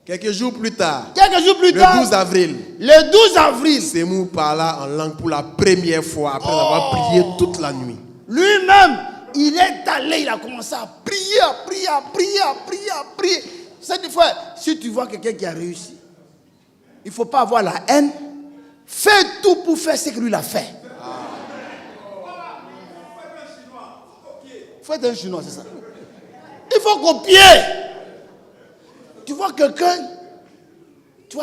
Quelques jours plus tard, le 12 avril, le 12 avril, Sémou parla en langue pour la première fois après avoir prié toute la nuit. Lui-même, il est allé, il a commencé à prier, à prier. Cette fois, si tu vois quelqu'un qui a réussi, il ne faut pas avoir la haine. Fais tout pour faire ce que lui a fait. Il faut être un chinois, c'est ça. Il faut copier. Tu vois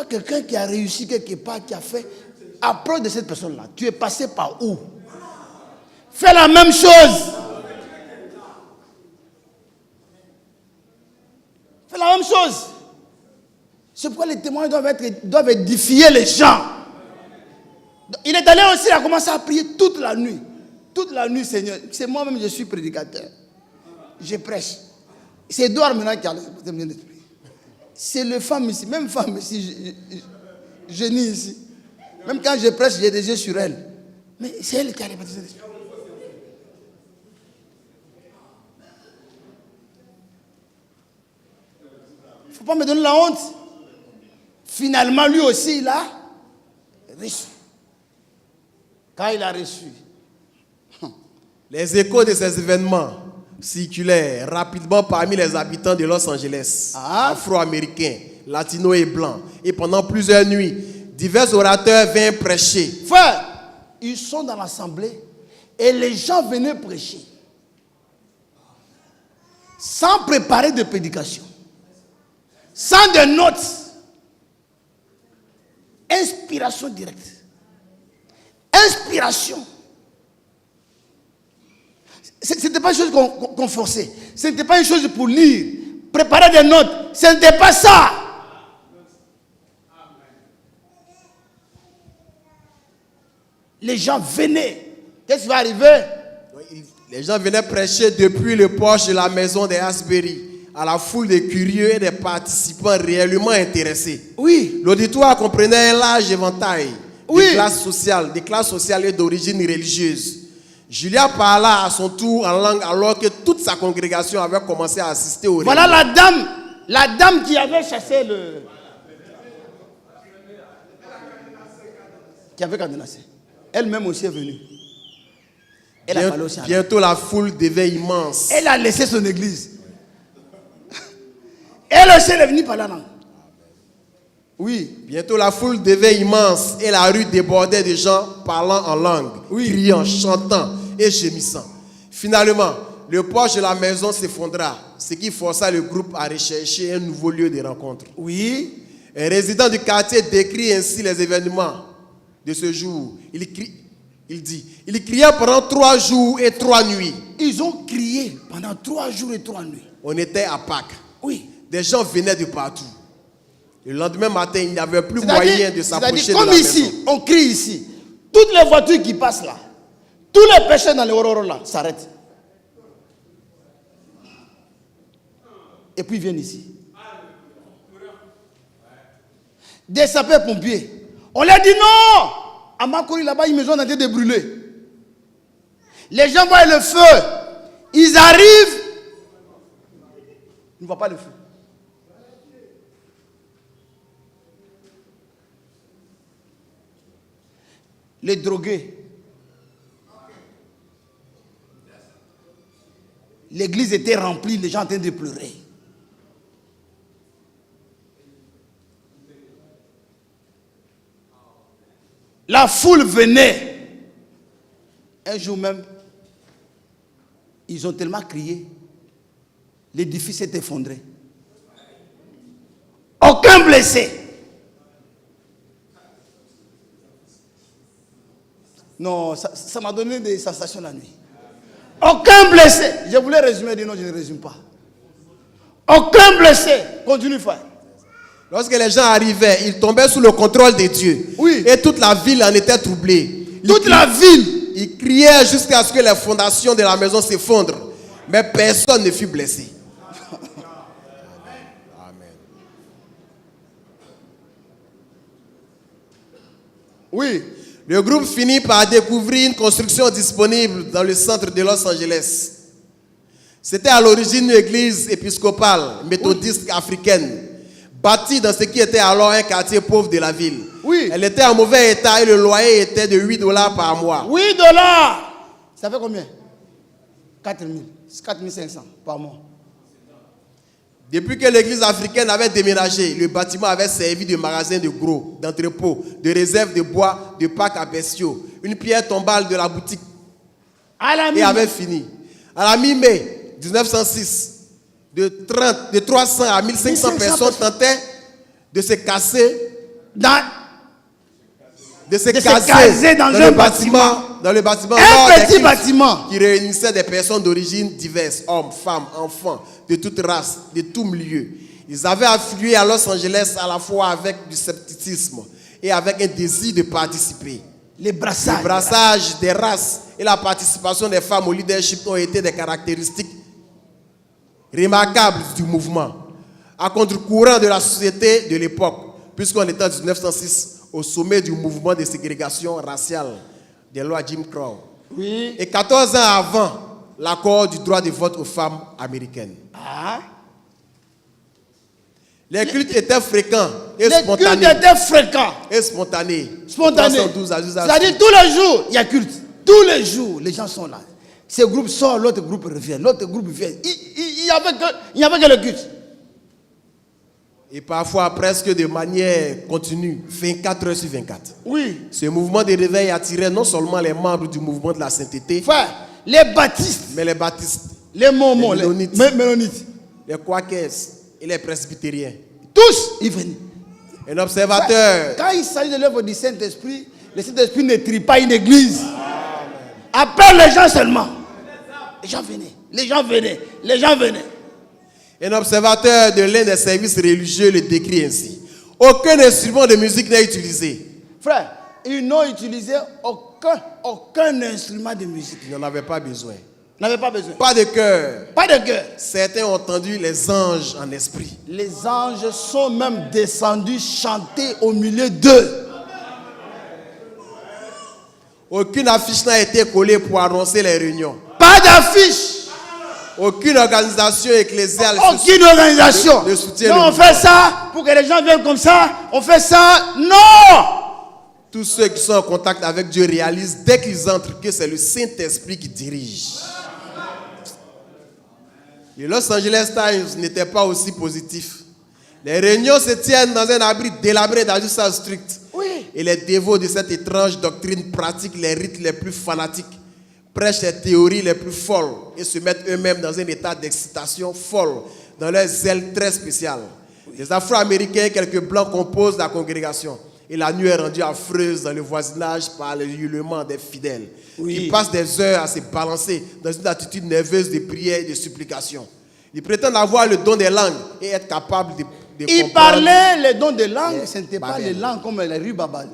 quelqu'un qui a réussi quelque part, qui a fait. approche de cette personne-là. Tu es passé par où? Fais la même chose. Fais la même chose. C'est pourquoi les témoins doivent édifier les gens. Il est allé aussi, il a commencé à prier toute la nuit. Toute la nuit, Seigneur. C'est moi-même, je suis prédicateur. Je prêche. C'est Edouard maintenant qui a le Saint-Esprit. C'est les femmes ici, même femme ici, je nie ici. Même quand je prêche, j'ai des yeux sur elle. Mais c'est elle qui a les baptisés d'esprit. Il ne faut pas me donner la honte. Finalement, lui aussi, il a reçu. Quand il a reçu, les échos de ces événements circulaient rapidement parmi les habitants de Los Angeles, afro-américains, latinos et blancs. Et pendant plusieurs nuits, divers orateurs vinrent prêcher. Frère, ils sont dans l'assemblée et les gens venaient prêcher. Sans préparer de prédication. Sans de notes. Inspiration directe. Inspiration. Ce n'était pas une chose qu'on forçait. Ce n'était pas une chose pour lire. Préparer des notes. Ce n'était pas ça. Les gens venaient. Qu'est-ce qui va arriver? Les gens venaient prêcher depuis le porche de la maison des Asbury à la foule de curieux et des participants réellement intéressés. Oui. L'auditoire comprenait un large éventail Oui. des classes sociales et d'origine religieuse. Julia parla à son tour en langue alors que toute sa congrégation avait commencé à assister au Voilà la dame qui avait chassé le... Qui avait cadenassé. Elle-même aussi est venue. Elle a parlé aussi. Bientôt la foule devait immense. Elle a laissé son église. Elle aussi est venue par la langue. Oui. Bientôt la foule devait immense et la rue débordait de gens parlant en langue, criant, chantant et gémissant. Finalement, le porche de la maison s'effondra, ce qui força le groupe à rechercher un nouveau lieu de rencontre. Oui. Un résident du quartier décrit ainsi les événements de ce jour. Il dit, il cria pendant 3 jours et 3 nuits. Ils ont crié pendant 3 jours et 3 nuits. On était à Pâques. Oui. Des gens venaient de partout. Le lendemain matin, il n'y avait plus moyen de s'approcher de la comme maison. ici, on crie ici. Toutes les voitures qui passent là, tous les pécheurs dans les Ororo là, s'arrêtent. Et puis ils viennent ici. Des sapeurs-pompiers. On leur dit non. À Makori là-bas, une maison a été brûlée. Les gens voient le feu. Ils arrivent. Ils ne voient pas le feu. Les drogués. L'église était remplie, les gens en train de pleurer. La foule venait. Un jour même, ils ont tellement crié, l'édifice s'est effondré. Aucun blessé. Non, ça m'a donné des sensations la nuit. Aucun blessé. Je voulais résumer, dire non, je ne résume pas. Aucun blessé. Continue, frère. Lorsque les gens arrivaient, ils tombaient sous le contrôle de Dieu. Oui. Et toute la ville en était troublée. La ville. Ils criaient jusqu'à ce que les fondations de la maison s'effondrent. Mais personne ne fut blessé. Amen. Oui. Le groupe finit par découvrir une construction disponible dans le centre de Los Angeles. C'était à l'origine une église épiscopale, méthodiste africaine, bâtie dans ce qui était alors un quartier pauvre de la ville. Oui. Elle était en mauvais état et le loyer était de $8 par mois. $8. Ça fait combien? 4 500 par mois. Depuis que l'église africaine avait déménagé, le bâtiment avait servi de magasin de gros, d'entrepôt, de réserve de bois, de parc à bestiaux. Une pierre tombale de la boutique et avait fini. À la mi-mai 1906, de 300 à 1500 personnes tentaient de se casser de se caser dans un bâtiment. Dans le bâtiment. Un petit bâtiment. Qui réunissait des personnes d'origine diverses, hommes, femmes, enfants, de toutes races, de tout milieu. Ils avaient afflué à Los Angeles à la fois avec du scepticisme et avec un désir de participer. Les brassages. Le brassage des races et la participation des femmes au leadership ont été des caractéristiques remarquables du mouvement, à contre-courant de la société de l'époque, puisqu'on était en 1906 au sommet du mouvement de ségrégation raciale des lois Jim Crow. Oui. Et 14 ans avant l'accord du droit de vote aux femmes américaines. Ah. Les cultes étaient fréquents et Les spontanés. cultes étaient fréquents. Et spontanés. Spontanés. 312 à 12 C'est-à-dire tous les jours, il y a culte. Tous les jours, les gens sont là. Ce groupe sort, l'autre groupe revient, l'autre groupe vient. Il n'y avait que le culte. Et parfois presque de manière continue, 24 heures sur 24. Oui. Ce mouvement de réveil attirait non seulement les membres du mouvement de la sainteté, Frère, les baptistes, mais les baptistes, les mormons, les mélonites. mélonites, les quakers et les presbytériens. tous, ils venaient. Un observateur, Quand il s'agit de l'œuvre du Saint-Esprit, le Saint-Esprit ne trie pas une église. Appelle les gens seulement. Les gens venaient, les gens venaient, les gens venaient. un observateur de l'un des services religieux le décrit ainsi. Aucun instrument de musique n'est utilisé. Frère, ils n'ont utilisé aucun instrument de musique. Ils n'en avaient pas besoin. Ils n'avaient pas besoin. Pas de chœur. Pas de cœur. Certains ont entendu les anges en esprit. Les anges sont même descendus chanter au milieu d'eux. Aucune affiche n'a été collée pour annoncer les réunions. Pas d'affiche. Aucune organisation ecclésiale Aucune organisation. ne soutient Non, le on fait ça pour que les gens viennent comme ça. On fait ça. Non. Tous ceux qui sont en contact avec Dieu réalisent dès qu'ils entrent que c'est le Saint-Esprit qui dirige. Le Los Angeles Times n'était pas aussi positif. Les réunions se tiennent dans un abri délabré d'Azusa Street. Oui. Et les dévots de cette étrange doctrine pratiquent les rites les plus fanatiques, prêchent les théories les plus folles et se mettent eux-mêmes dans un état d'excitation folle, dans leurs ailes très spéciales. Les Afro-Américains et quelques Blancs composent la congrégation. Et la nuit est rendue affreuse dans le voisinage par le hurlement des fidèles, qui passent des heures à se balancer dans une attitude nerveuse de prière et de supplication. Ils prétendent avoir le don des langues et être capables de Ils comprendre. parlaient les dons de langue, ce n'était pas Babel. les langues comme les ribabal.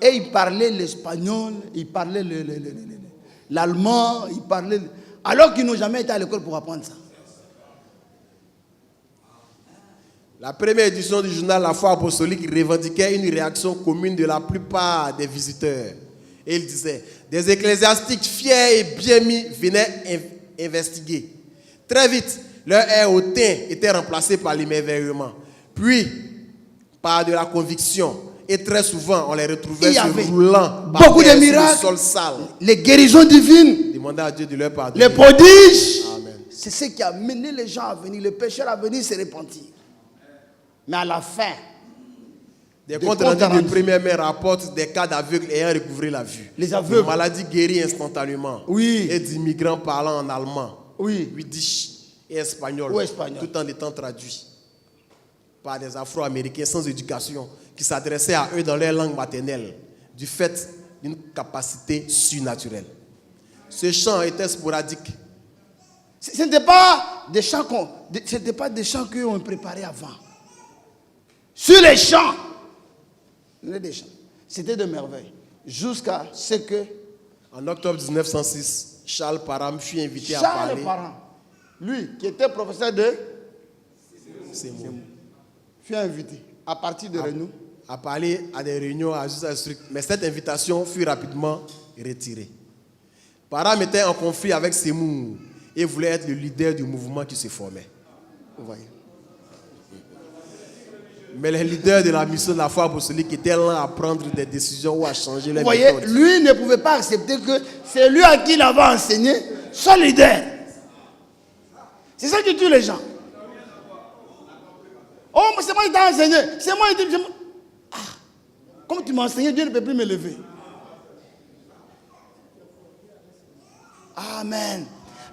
Et ils parlaient l'espagnol, ils parlaient l'allemand, ils parlaient. Alors qu'ils n'ont jamais été à l'école pour apprendre ça. La première édition du journal La Foi apostolique revendiquait une réaction commune de la plupart des visiteurs. Et il disait, des ecclésiastiques fiers et bien mis venaient investiguer. Très vite, leur air hautain était remplacé par l'émerveillement, puis par de la conviction. Et très souvent, on les retrouvait Il y se avait roulant par beaucoup de terre sur le miracles, sol sale, les guérisons divines, demandant à Dieu de leur pardonner. les prodiges. Amen. C'est ce qui a mené les gens à venir, les pécheurs à venir se repentir. Mais à la fin, Des Des comptes comptes rendus de rendus. première main rapportent des cas d'aveugles ayant recouvré la vue. Les aveugles. De maladies guéries instantanément. Oui. Et d'immigrants parlant en allemand, oui, yiddish et espagnol. Ou espagnol. Tout en étant traduits par des Afro-Américains sans éducation qui s'adressaient à eux dans leur langue maternelle du fait d'une capacité surnaturelle. Ce chant était sporadique. ce n'était pas des chants qu'ils ont préparés avant. Sur les champs, c'était de merveille. Jusqu'à ce que En octobre 1906, Charles Parham fut invité à Charles parler. Parham, lui qui était professeur de Ces mots. fut invité à partir de Renou. À parler à des réunions à Azusa Street. Mais cette invitation fut rapidement retirée. Parham était en conflit avec Seymour et voulait être le leader du mouvement qui se formait. Vous voyez. Mais les leaders de la mission de la foi apostolique étaient lents à prendre des décisions ou à changer Vous leur voyez, méthode. lui ne pouvait pas accepter que c'est lui à qui il avait enseigné son leader. C'est ça qui tue les gens. Oh, mais c'est moi qui t'ai enseigné. C'est moi qui t'ai... Ah, comme tu m'as enseigné, Dieu ne peut plus me lever. Amen.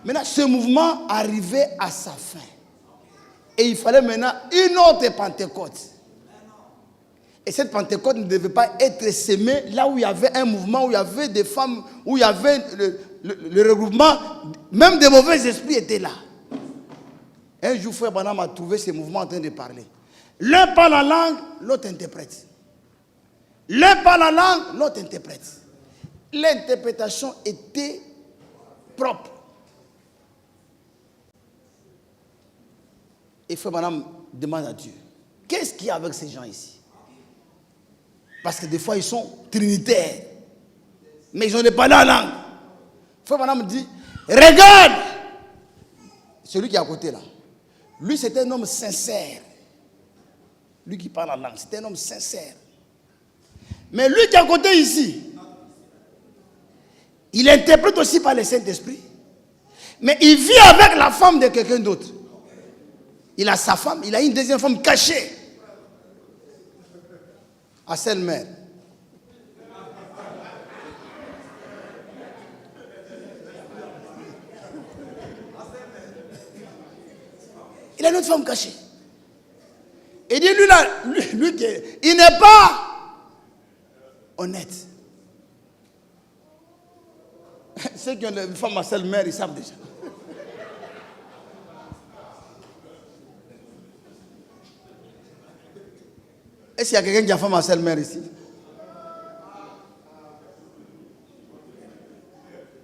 Maintenant, ce mouvement arrivait à sa fin. Et il fallait maintenant une autre Pentecôte. Et cette Pentecôte ne devait pas être sémée là où il y avait un mouvement, où il y avait des femmes, où il y avait le regroupement. Même des mauvais esprits étaient là. Un jour, Frère Branham a trouvé ces mouvements en train de parler. L'un parle la langue, l'autre interprète. L'un parle la langue, l'autre interprète. L'interprétation était propre. Et Frère Branham demande à Dieu, qu'est-ce qu'il y a avec ces gens ici? Parce que des fois, ils sont trinitaires. Mais ils ont des parlé en langue. Frère Branham dit, regarde! Celui qui est à côté là. Lui, c'était un homme sincère. Lui qui parle en langue, c'était un homme sincère. Mais lui qui est à côté ici, il interprète aussi par le Saint-Esprit. Mais il vit avec la femme de quelqu'un d'autre. Il a sa femme, il a une deuxième femme cachée. À Sainte-Mère. Il a une autre femme cachée. Et dit, lui là, il n'est pas honnête. Ceux qui ont des femmes à Sainte-Mère, ils savent déjà. Est-ce qu'il y a quelqu'un qui a femme à Sainte-Mère ici?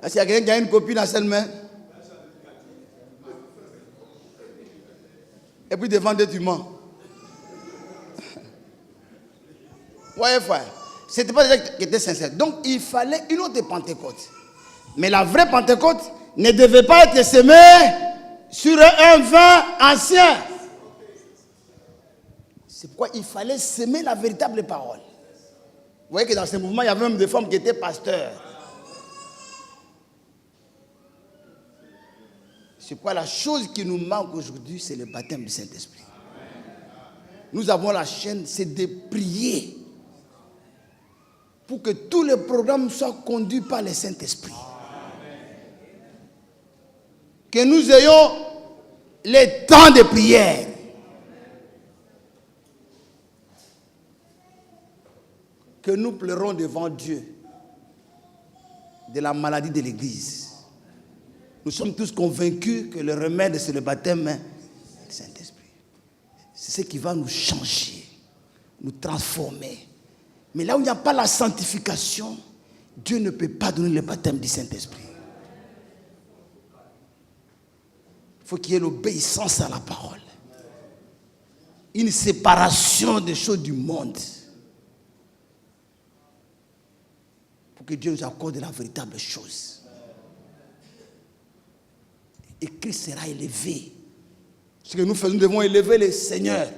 Est-ce qu'il y a quelqu'un qui a une copine à Sainte-Mère? Et puis devant Dieu, tu mens. Voyez, frère, ce n'était pas déjà qui était sincère. Donc, il fallait une autre Pentecôte. Mais la vraie Pentecôte ne devait pas être semée sur un vin ancien. C'est pourquoi il fallait semer la véritable parole. Vous voyez que dans ce mouvement, il y avait même des femmes qui étaient pasteurs. C'est pourquoi la chose qui nous manque aujourd'hui, c'est le baptême du Saint-Esprit. Nous avons la chaîne, c'est de prier pour que tous les programmes soient conduits par le Saint-Esprit. Que nous ayons les temps de prière. Que nous pleurons devant Dieu de la maladie de l'Église. Nous sommes tous convaincus que le remède, c'est le baptême du Saint-Esprit. C'est ce qui va nous changer, nous transformer. Mais là où il n'y a pas la sanctification, Dieu ne peut pas donner le baptême du Saint-Esprit. Il faut qu'il y ait l'obéissance à la parole. Une séparation des choses du monde. Pour que Dieu nous accorde la véritable chose. Et Christ sera élevé. Ce que nous faisons, nous devons élever le Seigneur.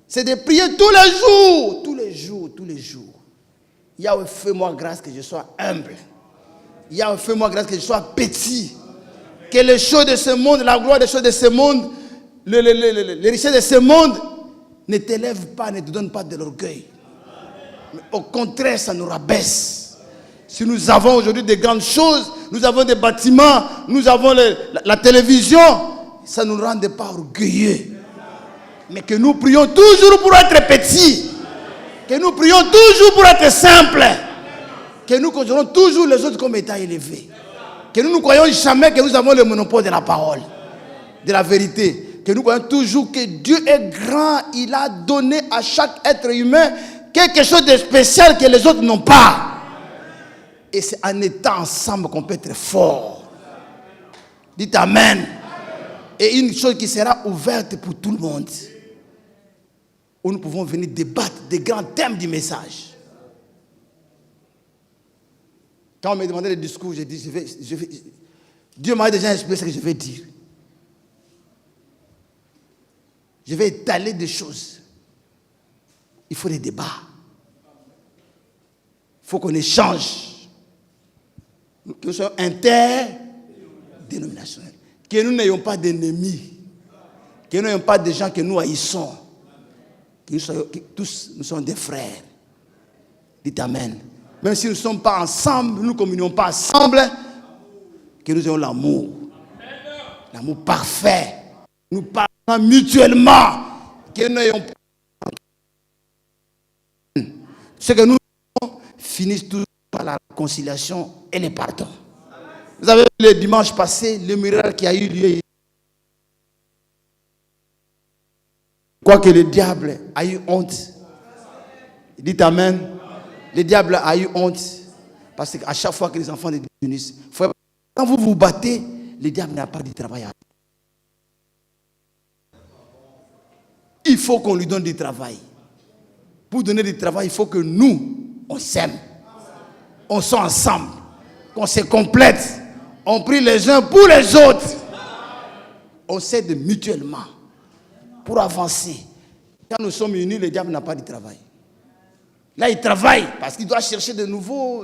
C'est de prier tous les jours. Tous les jours, tous les jours. Yahweh, fais-moi grâce que je sois humble. Yahweh, fais-moi grâce que je sois petit. Que les choses de ce monde, la gloire des choses de ce monde, les richesses de ce monde ne t'élèvent pas, ne te donnent pas de l'orgueil. Mais au contraire, ça nous rabaisse. Si nous avons aujourd'hui des grandes choses, nous avons des bâtiments, nous avons la télévision, ça ne nous rend pas orgueilleux. Mais que nous prions toujours pour être petits. Que nous prions toujours pour être simples. Que nous considérons toujours les autres comme étant élevés. Que nous ne croyons jamais que nous avons le monopole de la parole, de la vérité. Que nous croyons toujours que Dieu est grand. Il a donné à chaque être humain quelque chose de spécial que les autres n'ont pas. Et c'est en étant ensemble qu'on peut être fort. Dites Amen. Et une chose qui sera ouverte pour tout le monde. Où nous pouvons venir débattre des grands thèmes du message. Quand on me demandait le discours, j'ai dit, Dieu m'a déjà expliqué ce que je vais dire. Je vais étaler des choses. Il faut des débats. Il faut qu'on échange. Que nous soyons interdénominationnels. Que nous n'ayons pas d'ennemis. Que nous n'ayons pas de gens que nous haïssons. Que tous nous sommes des frères. Dites Amen. Même si nous ne sommes pas ensemble, nous ne communions pas ensemble, que nous ayons l'amour. L'amour parfait. Nous parlons mutuellement. Que nous n'ayons pas. Ce que nous finissent toujours par la réconciliation et les pardons. Vous avez vu le dimanche passé, le miracle qui a eu lieu. Quoique le diable a eu honte. Dites amen. Le diable a eu honte. Parce qu'à chaque fois que les enfants de Dieu unissent, quand vous vous battez, le diable n'a pas de travail à faire. Il faut qu'on lui donne du travail. Pour donner du travail, il faut que nous, on s'aime. On soit ensemble. Qu'on se complète. On prie les uns pour les autres. On s'aide mutuellement. Pour avancer. Quand nous sommes unis, le diable n'a pas de travail. Là, il travaille parce qu'il doit chercher de nouveaux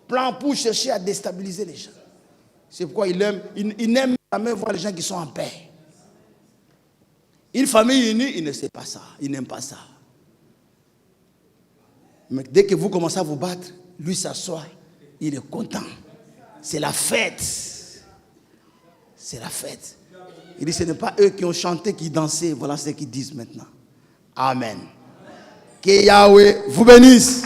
plans pour chercher à déstabiliser les gens. C'est pourquoi il n'aime jamais voir les gens qui sont en paix. Une famille unie, il ne sait pas ça. Il n'aime pas ça. Mais dès que vous commencez à vous battre, lui s'assoit, il est content. C'est la fête. C'est la fête. Il dit, ce n'est pas eux qui ont chanté, qui dansaient. Voilà ce qu'ils disent maintenant. Amen. Que Yahweh vous bénisse.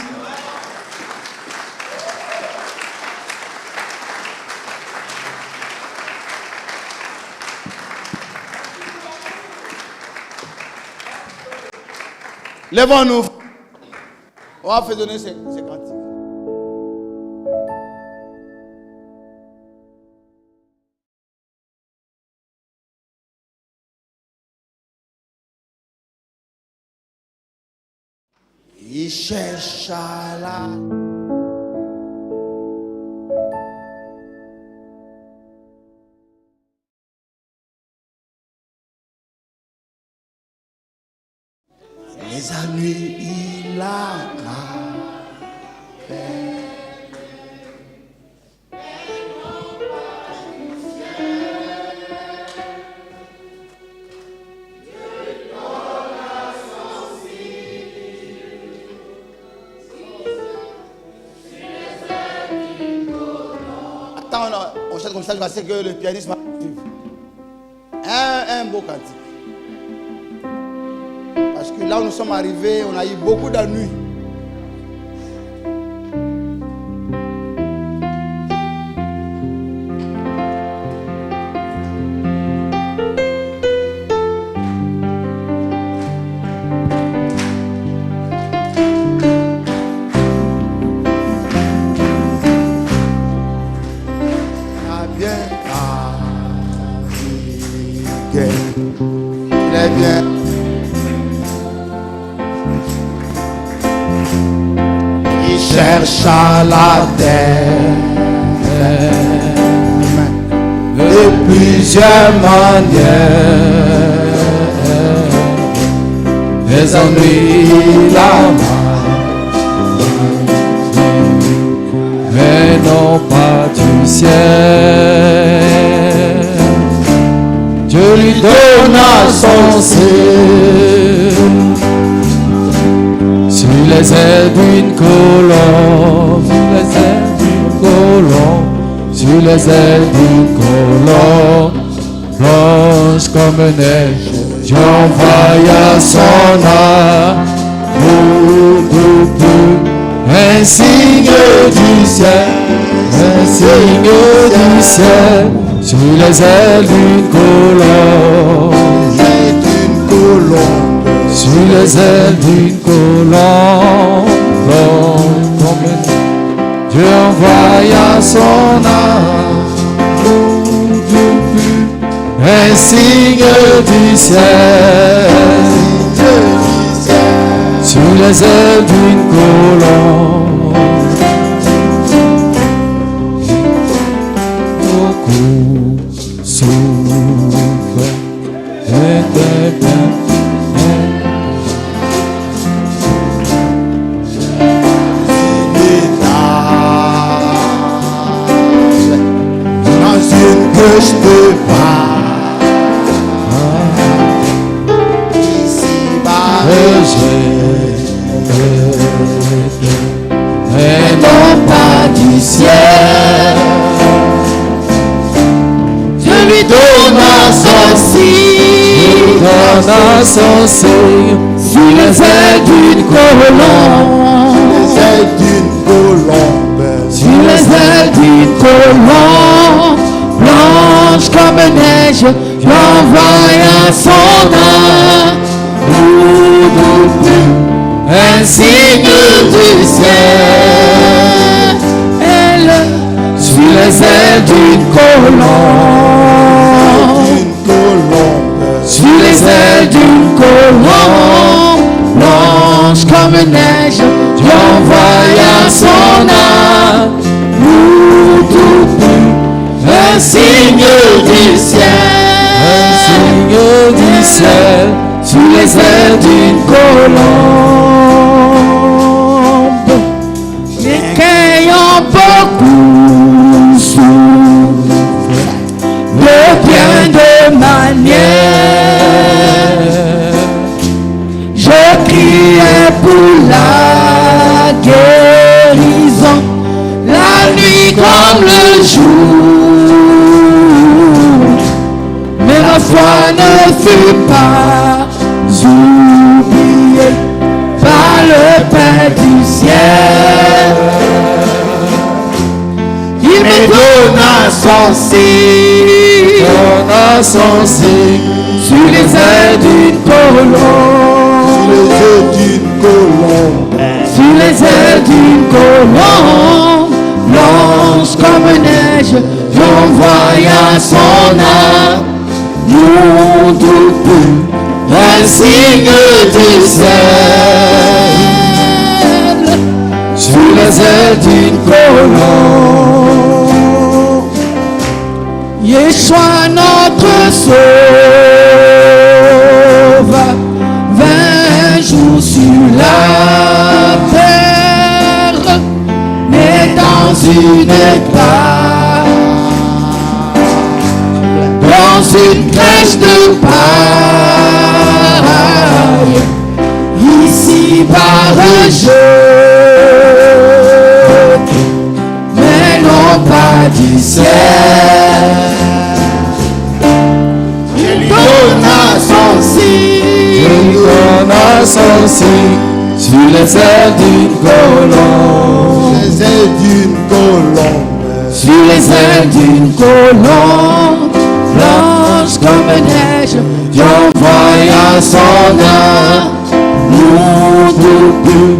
Lèvons-nous. On va faire donner ces cantiques. Il cherche à la... Les ennuis, il a fait. Attends, on chante comme ça, je sais que le pianiste va suivre. Un beau cantique. Parce que là où nous sommes arrivés, on a eu beaucoup d'ennuis. Cherche à la terre de plusieurs manières, les ennuis, la main, mais non pas du ciel. Dieu lui donna son ciel sur les ailes d'une colombe, sur les ailes d'une colombe, blanche comme neige, Dieu envoya son amour pour un signe du ciel, un signe du ciel, sur les ailes d'une colombe, sur les ailes d'une colombe, Dieu envoya son amour, un signe du ciel, sur les ailes d'une colombe. Beaucoup souffrent et que je peux pas ici-bas mais non pas du ciel. Je lui donna son signe, Sur les ailes d'une colombe. Les ailes d'une colombe. Sur les ailes d'une colombe. Blanche comme neige, j'envoie son âme. Un signe du ciel. Elle, sur les ailes d'une colombe. Sur les ailes d'une colombe. Blanche comme neige, j'envoie son âme. Un signe du ciel. Un signe du ciel. Sur les ailes d'une colombe, m'écueillant beaucoup souffrent de bien de manière. Je criais pour la guérison, la nuit comme le jour, mais ma foi ne fut pas oublié par le Père du ciel. Il me donna son signe, sur les ailes d'une colombe. Sur les ailes d'une colombe, blanche comme neige, j'envoie son âme. Mon doux, un signe du ciel, sur les ailes d'une colombe. Yeshua notre sauveur, 20 jours sur la terre, né dans une étable, dans une crèche de paille, ici barrageux, mais non pas du ciel. Il donna son signe, sur les ailes d'une colombe. Les ailes d'une colombe. Sur les ailes d'une colombe, blanche comme neige, j'envoie son âme. Mon doux,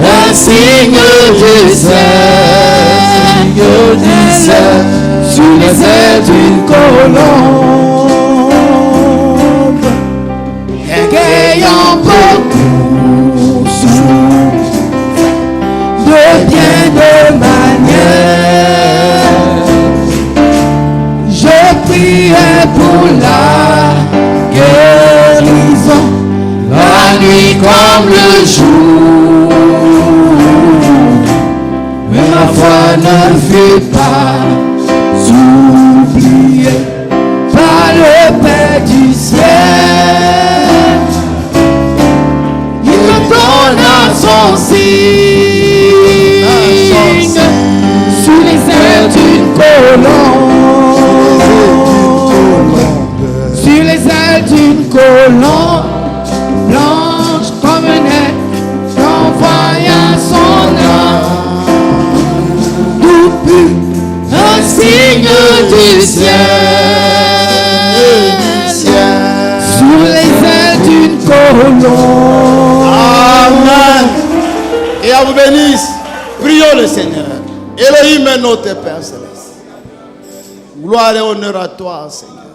un signe du ciel, sur les ailes d'une colombe, ayant beaucoup souffert de bien de manière. Je priais pour la guérison, la nuit comme le jour, mais ma foi ne fut pas oubliée par le Père du ciel. Il me donna son signe, sur les ailes d'une colombe. Sur les ailes d'une colombe, blanche comme neige, j'envoie son âme. Tout pur, un signe du ciel, sur les ailes d'une colombe. Amen. Et à vous bénisse. Prions le Seigneur. Elohim est notre Père céleste. Gloire et honneur à toi, Seigneur.